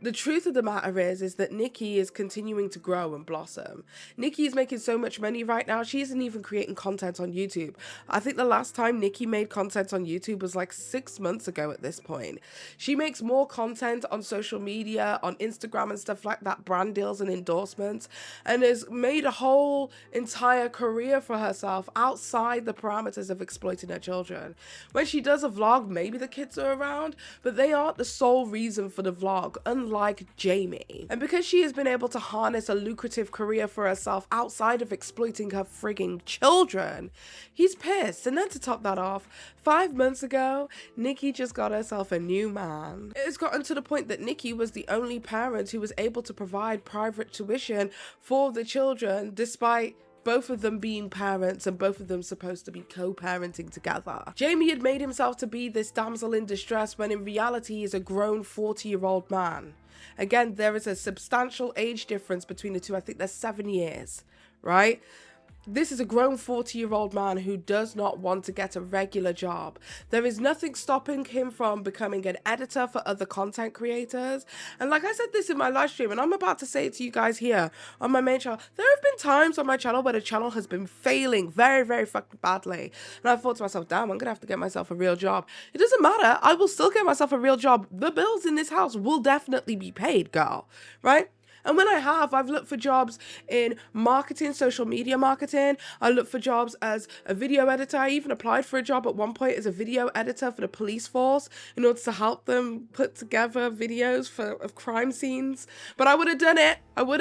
the truth of the matter is that Nikki is continuing to grow and blossom. Nikki is making so much money right now, she isn't even creating content on YouTube. I think the last time Nikki made content on YouTube was like 6 months ago at this point. She makes more content on social media, on Instagram and stuff like that, brand deals and endorsements, and has made a whole entire career for herself outside the parameters of exploiting her children. When she does a vlog, maybe the kids are around, but they aren't the sole reason for the vlog, unlike Jamie. And because she has been able to harness a lucrative career for herself outside of exploiting her frigging children, he's pissed. And then to top that off, 5 months ago, Nikki just got herself a new man. It has gotten to the point that Nikki was the only parent who was able to provide private tuition for the children, despite both of them being parents and both of them supposed to be co-parenting together. Jamie had made himself to be this damsel in distress when in reality he is a grown 40-year-old man. Again, there is a substantial age difference between the two. I think there's 7 years, right? This is a grown 40-year-old man who does not want to get a regular job. There is nothing stopping him from becoming an editor for other content creators. And like I said this in my live stream, and I'm about to say it to you guys here on my main channel, there have been times on my channel where the channel has been failing very, very fucking badly. And I thought to myself, damn, I'm gonna have to get myself a real job. It doesn't matter. I will still get myself a real job. The bills in this house will definitely be paid, girl, right? And when I've looked for jobs in marketing, social media marketing. I looked for jobs as a video editor. I even applied for a job at one point as a video editor for the police force in order to help them put together videos of crime scenes. But I would have done it. I would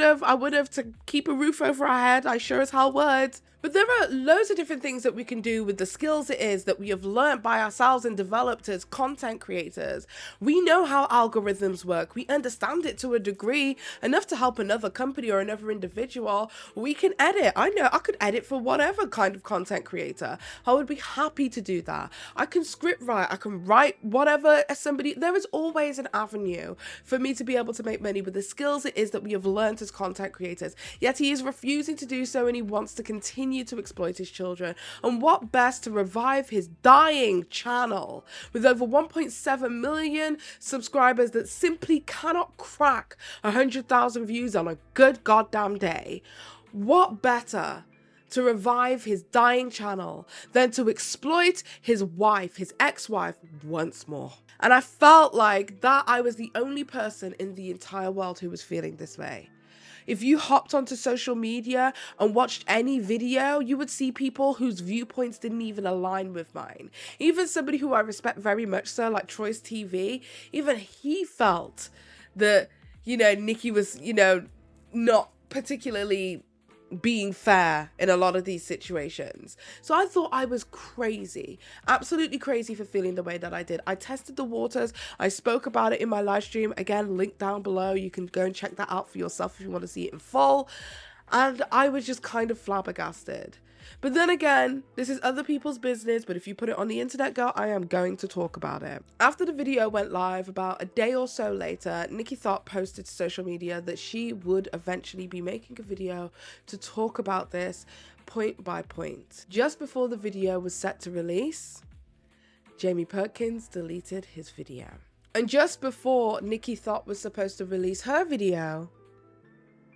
have to keep a roof over our head. I sure as hell would. But there are loads of different things that we can do with the skills it is that we have learned by ourselves and developed as content creators. We know how algorithms work. We understand it to a degree, enough to help another company or another individual. We can edit. I know I could edit for whatever kind of content creator. I would be happy to do that. I can script write. I can write whatever somebody. There is always an avenue for me to be able to make money with the skills it is that we have learned as content creators. Yet he is refusing to do so, and he wants to continue to exploit his children. And what best to revive his dying channel with over 1.7 million subscribers that simply cannot crack 100,000 views on a good goddamn day. What better to revive his dying channel than to exploit his wife, his ex-wife, once more? And I felt like that I was the only person in the entire world who was feeling this way. If you hopped onto social media and watched any video, you would see people whose viewpoints didn't even align with mine. Even somebody who I respect very much so, like Troy's TV, even he felt that, Nikki was, not particularly being fair in a lot of these situations. So I thought I was crazy, absolutely crazy for feeling the way that I did. I tested the waters. I spoke about it in my live stream. Again, link down below. You can go and check that out for yourself if you want to see it in full. And I was just kind of flabbergasted. But then again, this is other people's business, but if you put it on the internet, girl, I am going to talk about it. After the video went live, about a day or so later, Nikki Thought posted to social media that she would eventually be making a video to talk about this point by point. Just before the video was set to release, Jamie Perkins deleted his video. And just before Nikki Thought was supposed to release her video,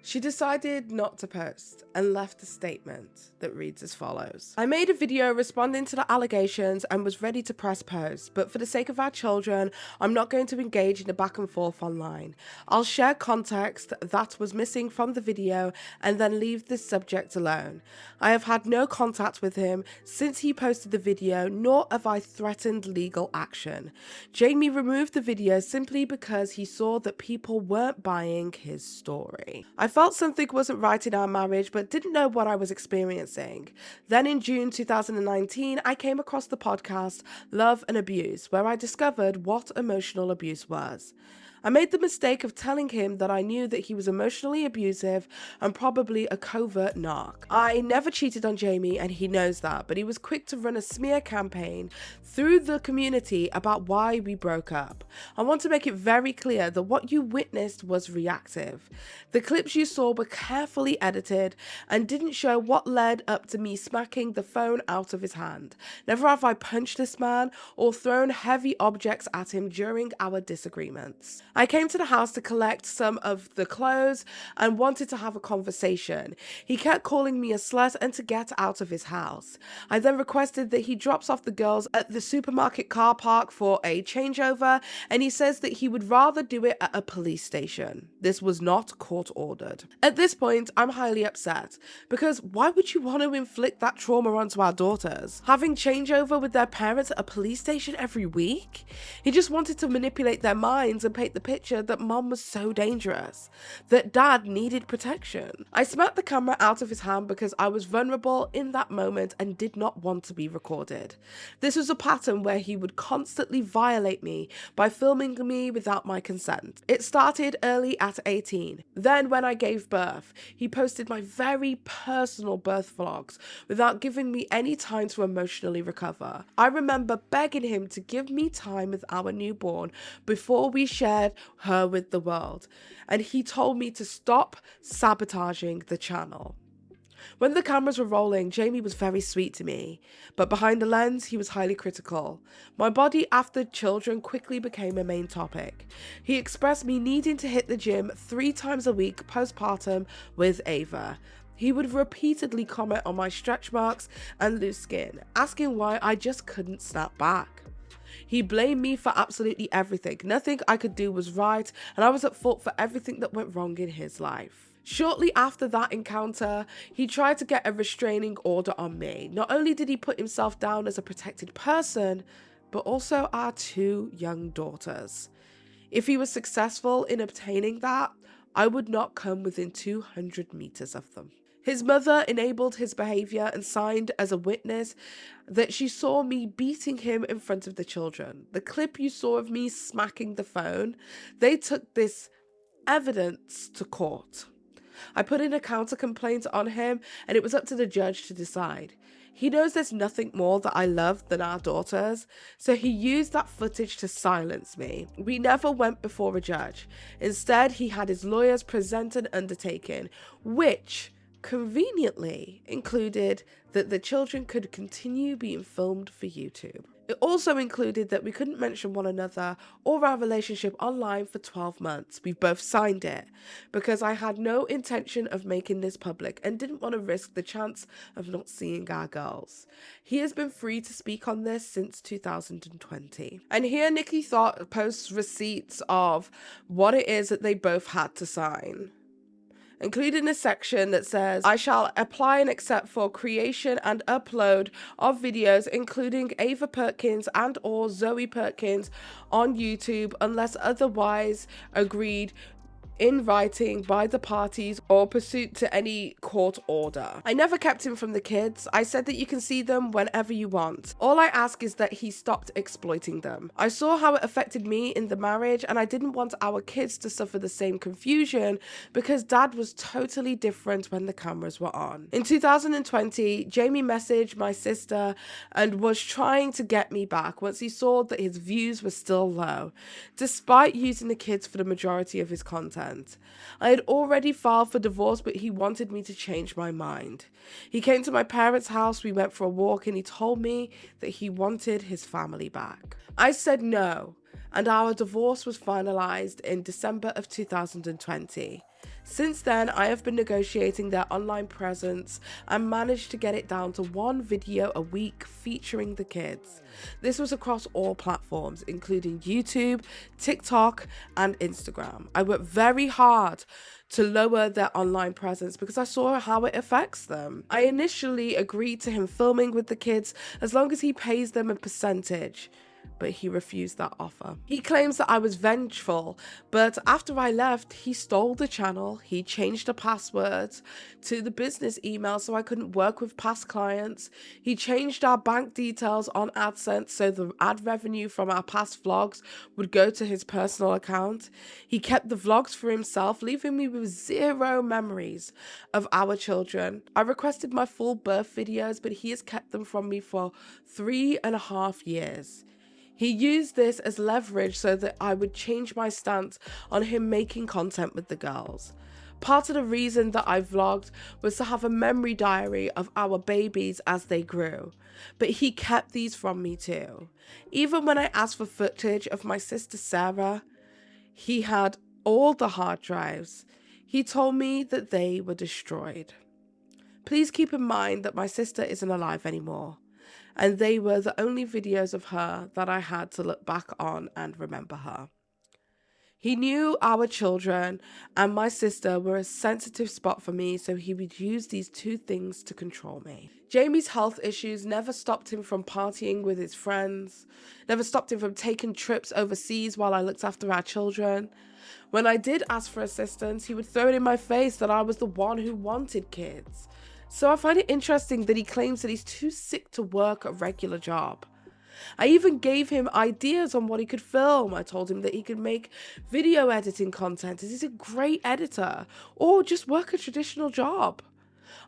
she decided not to post and left a statement that reads as follows. I made a video responding to the allegations and was ready to press post, but for the sake of our children, I'm not going to engage in a back and forth online. I'll share context that was missing from the video and then leave this subject alone. I have had no contact with him since he posted the video, nor have I threatened legal action. Jamie removed the video simply because he saw that people weren't buying his story. I felt something wasn't right in our marriage, but didn't know what I was experiencing. Then in June 2019, I came across the podcast Love and Abuse, where I discovered what emotional abuse was. I made the mistake of telling him that I knew that he was emotionally abusive and probably a covert narc. I never cheated on Jamie and he knows that, but he was quick to run a smear campaign through the community about why we broke up. I want to make it very clear that what you witnessed was reactive. The clips you saw were carefully edited and didn't show what led up to me smacking the phone out of his hand. Never have I punched this man or thrown heavy objects at him during our disagreements. I came to the house to collect some of the clothes and wanted to have a conversation. He kept calling me a slut and to get out of his house. I then requested that he drops off the girls at the supermarket car park for a changeover, and he says that he would rather do it at a police station. This was not court ordered. At this point, I'm highly upset, because why would you want to inflict that trauma onto our daughters? Having changeover with their parents at a police station every week? He just wanted to manipulate their minds and paint the picture that mom was so dangerous, that dad needed protection. I smacked the camera out of his hand because I was vulnerable in that moment and did not want to be recorded. This was a pattern where he would constantly violate me by filming me without my consent. It started early at 18. Then when I gave birth, he posted my very personal birth vlogs without giving me any time to emotionally recover. I remember begging him to give me time with our newborn before we shared her with the world, and he told me to stop sabotaging the channel. When the cameras were rolling, Jamie was very sweet to me, but behind the lens, he was highly critical. My body after children quickly became a main topic. He expressed me needing to hit the gym 3 times a week postpartum with Ava. He would repeatedly comment on my stretch marks and loose skin, asking why I just couldn't snap back. He blamed me for absolutely everything. Nothing I could do was right, and I was at fault for everything that went wrong in his life. Shortly after that encounter, he tried to get a restraining order on me. Not only did he put himself down as a protected person, but also our 2 young daughters. If he was successful in obtaining that, I would not come within 200 meters of them. His mother enabled his behavior and signed as a witness that she saw me beating him in front of the children. The clip you saw of me smacking the phone, they took this evidence to court. I put in a counter complaint on him, and it was up to the judge to decide. He knows there's nothing more that I love than our daughters, so he used that footage to silence me. We never went before a judge. Instead, he had his lawyers present an undertaking, which conveniently included that the children could continue being filmed for YouTube. It also included that we couldn't mention one another or our relationship online for 12 months. We both signed it because I had no intention of making this public and didn't want to risk the chance of not seeing our girls. He has been free to speak on this since 2020. And here Nikki Thought posts receipts of what it is that they both had to sign, including a section that says, I shall apply and accept for creation and upload of videos including Ava Perkins and or Zoe Perkins on YouTube unless otherwise agreed in writing by the parties or pursuant to any court order. I never kept him from the kids. I said that you can see them whenever you want. All I ask is that he stopped exploiting them. I saw how it affected me in the marriage, and I didn't want our kids to suffer the same confusion because Dad was totally different when the cameras were on. In 2020, Jamie messaged my sister and was trying to get me back once he saw that his views were still low, despite using the kids for the majority of his content. I had already filed for divorce, but he wanted me to change my mind. He came to my parents' house, we went for a walk, and he told me that he wanted his family back. I said no, and our divorce was finalized in December of 2020. Since then, I have been negotiating their online presence and managed to get it down to one video a week featuring the kids. This was across all platforms, including YouTube, TikTok, and Instagram. I worked very hard to lower their online presence because I saw how it affects them. I initially agreed to him filming with the kids as long as he pays them a percentage, but he refused that offer. He claims that I was vengeful, but after I left, he stole the channel, he changed the passwords to the business email so I couldn't work with past clients, he changed our bank details on AdSense so the ad revenue from our past vlogs would go to his personal account, he kept the vlogs for himself, leaving me with zero memories of our children. I requested my full birth videos, but he has kept them from me for 3.5 years. He used this as leverage so that I would change my stance on him making content with the girls. Part of the reason that I vlogged was to have a memory diary of our babies as they grew, but he kept these from me too. Even when I asked for footage of my sister Sarah, he had all the hard drives. He told me that they were destroyed. Please keep in mind that my sister isn't alive anymore, and they were the only videos of her that I had to look back on and remember her. He knew our children and my sister were a sensitive spot for me, so he would use these two things to control me. Jamie's health issues never stopped him from partying with his friends, never stopped him from taking trips overseas while I looked after our children. When I did ask for assistance, he would throw it in my face that I was the one who wanted kids. So I find it interesting that he claims that he's too sick to work a regular job. I even gave him ideas on what he could film. I told him that he could make video editing content as he's a great editor, or just work a traditional job.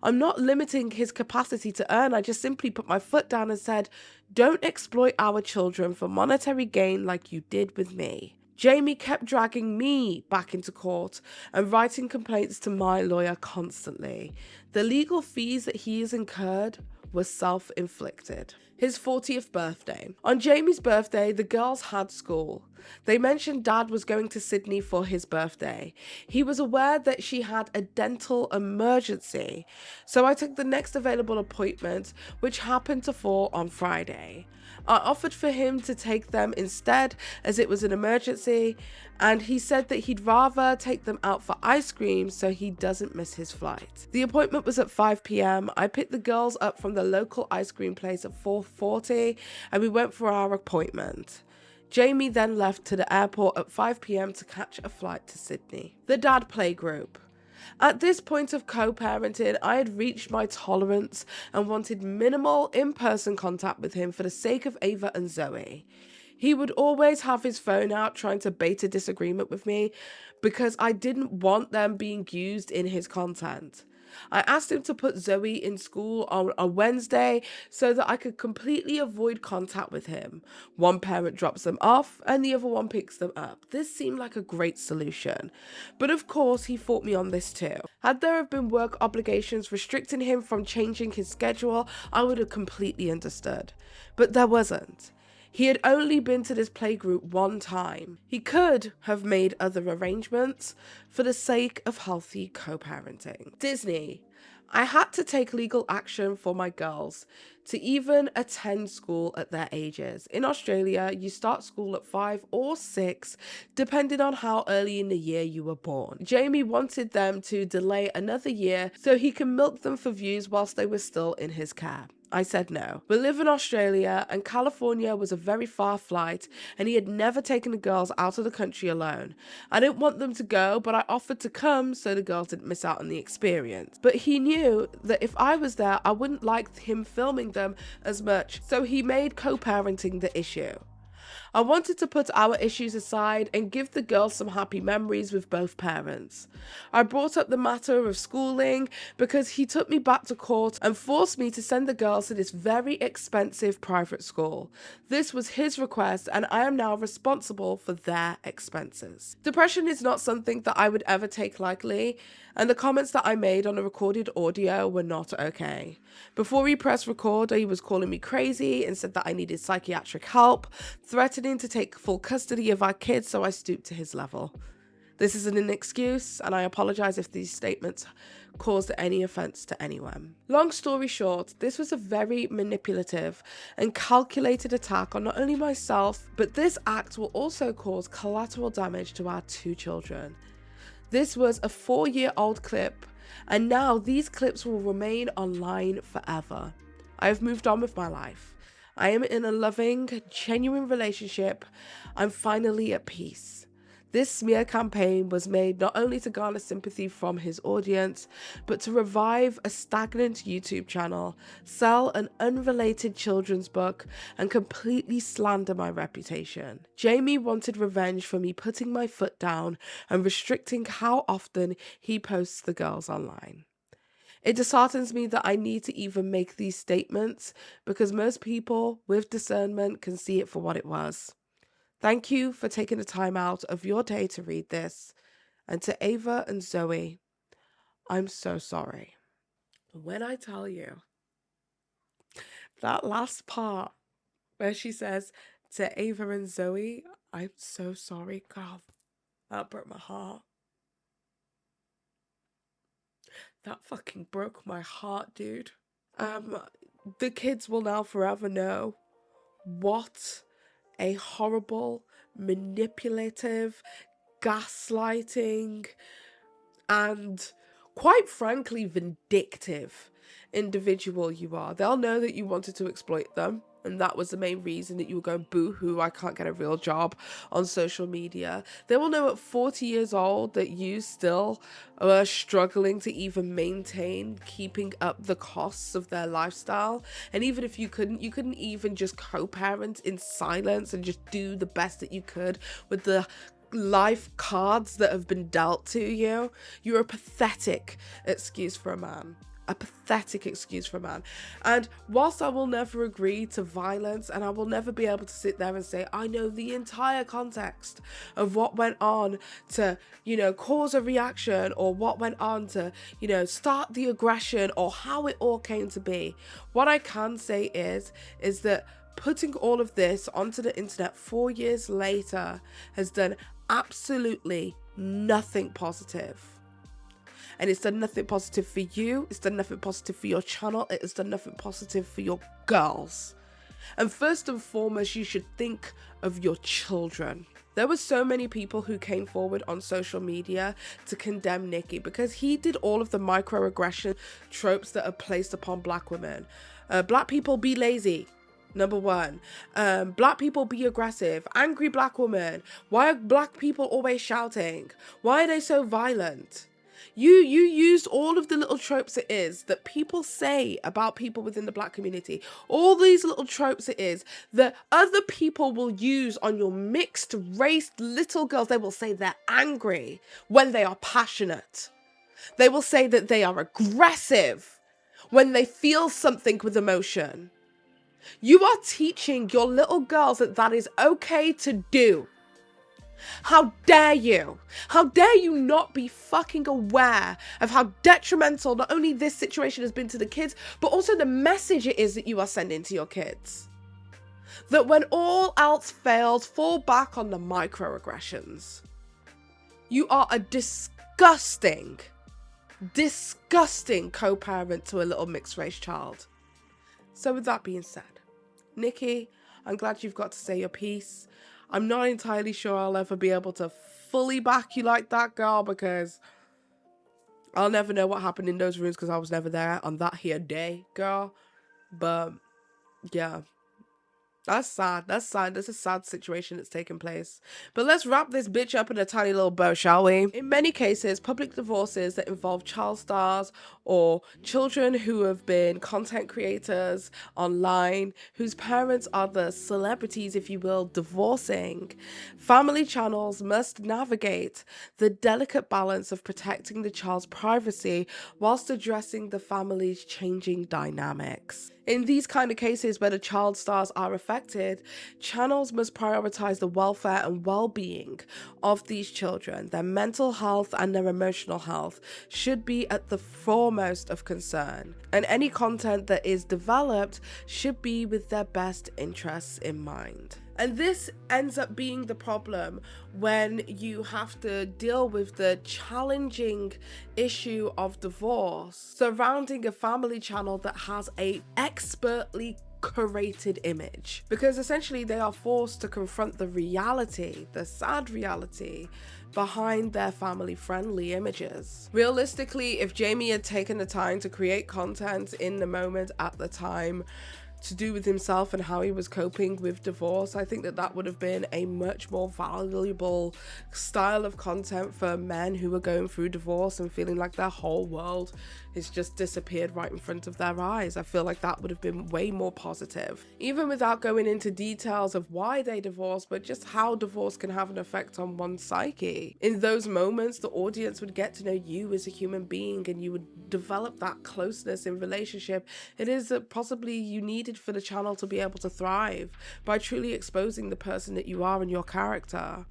I'm not limiting his capacity to earn. I just simply put my foot down and said, don't exploit our children for monetary gain like you did with me. Jamie kept dragging me back into court and writing complaints to my lawyer constantly. The legal fees that he has incurred were self-inflicted. His 40th birthday. On Jamie's birthday, the girls had school. They mentioned Dad was going to Sydney for his birthday. He was aware that she had a dental emergency, so I took the next available appointment, which happened to fall on Friday. I offered for him to take them instead as it was an emergency, and he said that he'd rather take them out for ice cream so he doesn't miss his flight. The appointment was at 5 p.m. I picked the girls up from the local ice cream place at 4:40 and we went for our appointment. Jamie then left to the airport at 5 p.m. to catch a flight to Sydney. The dad playgroup. At this point of co-parenting, I had reached my tolerance and wanted minimal in-person contact with him for the sake of Ava and Zoe. He would always have his phone out trying to bait a disagreement with me because I didn't want them being used in his content. I asked him to put Zoe in school on a Wednesday so that I could completely avoid contact with him. One parent drops them off and the other one picks them up. This seemed like a great solution. But of course, he fought me on this too. Had there have been work obligations restricting him from changing his schedule, I would have completely understood. But there wasn't. He had only been to this playgroup one time. He could have made other arrangements for the sake of healthy co-parenting. Disney. I had to take legal action for my girls to even attend school at their ages. In Australia, you start school at 5 or 6, depending on how early in the year you were born. Jamie wanted them to delay another year so he can milk them for views whilst they were still in his care. I said no. We live in Australia and California was a very far flight and he had never taken the girls out of the country alone. I didn't want them to go, but I offered to come so the girls didn't miss out on the experience. But he knew that if I was there, I wouldn't like him filming them as much, so he made co-parenting the issue. I wanted to put our issues aside and give the girls some happy memories with both parents. I brought up the matter of schooling because he took me back to court and forced me to send the girls to this very expensive private school. This was his request and I am now responsible for their expenses. Depression is not something that I would ever take lightly, and the comments that I made on the recorded audio were not okay. Before he pressed record, he was calling me crazy and said that I needed psychiatric help, threatening to take full custody of our kids, so I stooped to his level. This isn't an excuse, and I apologize if these statements caused any offense to anyone. Long story short, this was a very manipulative and calculated attack on not only myself, but this act will also cause collateral damage to our 2 children. This was a 4-year-old clip, and now these clips will remain online forever. I have moved on with my life. I am in a loving, genuine relationship. I'm finally at peace. This smear campaign was made not only to garner sympathy from his audience, but to revive a stagnant YouTube channel, sell an unrelated children's book, and completely slander my reputation. Jamie wanted revenge for me putting my foot down and restricting how often he posts the girls online. It disheartens me that I need to even make these statements because most people with discernment can see it for what it was. Thank you for taking the time out of your day to read this. And to Ava and Zoe, I'm so sorry. When I tell you that last part where she says to Ava and Zoe, I'm so sorry, God, that broke my heart. That fucking broke my heart, dude. The kids will now forever know what a horrible, manipulative, gaslighting, and quite frankly, vindictive individual you are. They'll know that you wanted to exploit them, and that was the main reason that you were going boo-hoo, I can't get a real job on social media. They will know at 40 years old that you still are struggling to even maintain keeping up the costs of their lifestyle. And even if you couldn't even just co-parent in silence and just do the best that you could with the life cards that have been dealt to you. You're a pathetic excuse for a man. A pathetic excuse for a man. And whilst I will never agree to violence, and I will never be able to sit there and say I know the entire context of what went on to, cause a reaction, or what went on to, start the aggression, or how it all came to be, what I can say is that putting all of this onto the internet 4 years later has done absolutely nothing positive. And it's done nothing positive for you. It's done nothing positive for your channel. It has done nothing positive for your girls. And first and foremost, you should think of your children. There were so many people who came forward on social media to condemn Nikki because he did all of the microaggression tropes that are placed upon black women. Black people be lazy. Number 1. Black people be aggressive. Angry black woman. Why are black people always shouting? Why are they so violent? You used all of the little tropes it is that people say about people within the black community. All these little tropes it is that other people will use on your mixed race little girls. They will say they're angry when they are passionate. They will say that they are aggressive when they feel something with emotion. You are teaching your little girls that that is okay to do. How dare you? How dare you not be fucking aware of how detrimental not only this situation has been to the kids, but also the message it is that you are sending to your kids. That when all else fails, fall back on the microaggressions. You are a disgusting co-parent to a little mixed race child. So with that being said, Nikki, I'm glad you've got to say your piece. I'm not entirely sure I'll ever be able to fully back you like that, girl, because I'll never know what happened in those rooms because I was never there on that here day, girl. But yeah, that's sad. That's sad. That's a sad situation that's taken place. But let's wrap this bitch up in a tiny little bow, shall we? In many cases, public divorces that involve child stars or children who have been content creators online, whose parents are the celebrities, if you will, divorcing, family channels must navigate the delicate balance of protecting the child's privacy whilst addressing the family's changing dynamics. In these kind of cases where the child stars are affected, channels must prioritize the welfare and well-being of these children. Their mental health and their emotional health should be at the foremost of concern. And any content that is developed should be with their best interests in mind. And this ends up being the problem when you have to deal with the challenging issue of divorce surrounding a family channel that has a expertly curated image. Because essentially they are forced to confront the reality, the sad reality, behind their family-friendly images. Realistically, if Jamie had taken the time to create content in the moment at the time to do with himself and how he was coping with divorce, I think that that would have been a much more valuable style of content for men who are going through divorce and feeling like their whole world has just disappeared right in front of their eyes. I feel like that would have been way more positive, even without going into details of why they divorced, but just how divorce can have an effect on one's psyche. In those moments, the audience would get to know you as a human being and you would develop that closeness in relationship. It is possibly you needed for the channel to be able to thrive by truly exposing the person that you are and your character.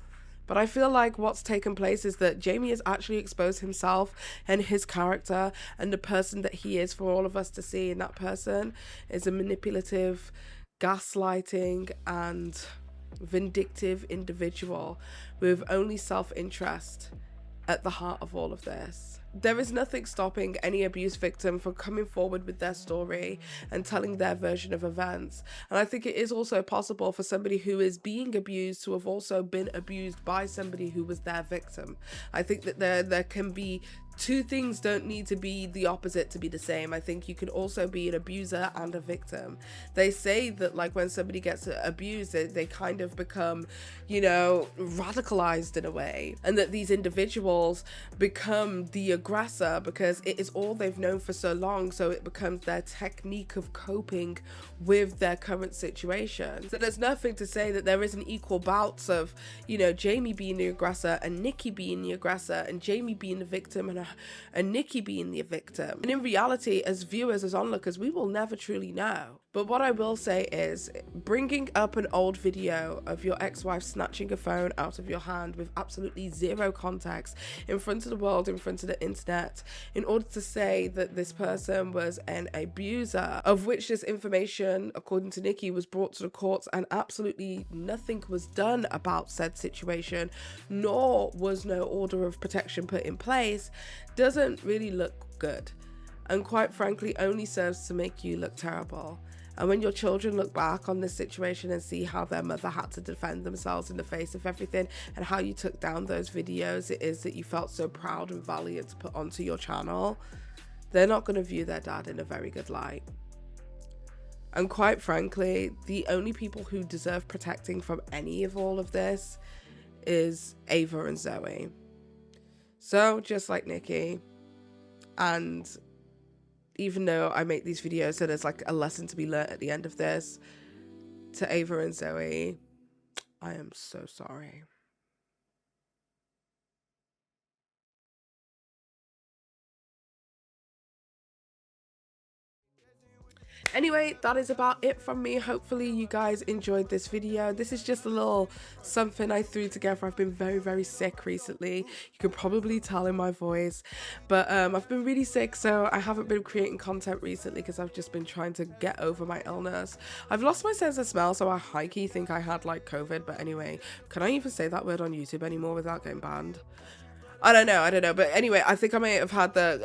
But I feel like what's taken place is that Jamie has actually exposed himself and his character and the person that he is for all of us to see, and that person is a manipulative, gaslighting and vindictive individual with only self-interest at the heart of all of this. There is nothing stopping any abuse victim from coming forward with their story and telling their version of events. And I think it is also possible for somebody who is being abused to have also been abused by somebody who was their victim. I think that there can be two things, don't need to be the opposite to be the same. I think you can also be an abuser and a victim. They say that like when somebody gets abused, they kind of become, you know, radicalized in a way, and that these individuals become the aggressor because it is all they've known for so long, so it becomes their technique of coping with their current situation. So there's nothing to say that there isn't equal bouts of, you know, Jamie being the aggressor and Nikki being the aggressor and Jamie being the victim and Nikki being the victim. And in reality, as viewers, as onlookers, we will never truly know. But what I will say is bringing up an old video of your ex-wife snatching a phone out of your hand with absolutely zero context in front of the world, in front of the internet, in order to say that this person was an abuser, of which this information, according to Nikki, was brought to the courts and absolutely nothing was done about said situation, nor was no order of protection put in place, doesn't really look good. And quite frankly, only serves to make you look terrible. And when your children look back on this situation and see how their mother had to defend themselves in the face of everything and how you took down those videos it is that you felt so proud and valiant to put onto your channel, they're not going to view their dad in a very good light. And quite frankly, the only people who deserve protecting from any of all of this is Ava and Zoe. So just like Nikki, and even though I make these videos so there's like a lesson to be learnt at the end of this, to Ava and Zoe, I am so sorry. Anyway, that is about it from me. Hopefully you guys enjoyed this video. This is just a little something I threw together. I've been very, very sick recently. You can probably tell in my voice, but I've been really sick, so I haven't been creating content recently because I've just been trying to get over my illness. I've lost my sense of smell, so I high-key think I had like COVID, but anyway, can I even say that word on YouTube anymore without getting banned? I don't know. But anyway, I think I may have had the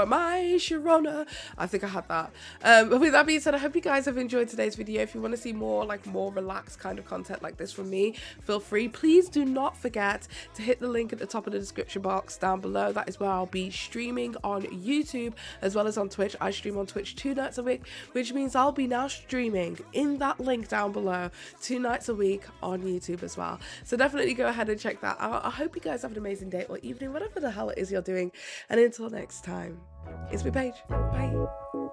my Sharona. I think I had that. But with that being said, I hope you guys have enjoyed today's video. If you want to see more relaxed kind of content like this from me, feel free. Please do not forget to hit the link at the top of the description box down below. That is where I'll be streaming on YouTube as well as on Twitch. I stream on Twitch 2 nights a week, which means I'll be now streaming in that link down below 2 nights a week on YouTube as well. So definitely go ahead and check that out. I hope you guys have an amazing day or evening, whatever the hell it is you're doing. And until next time, it's me, Paige. Bye.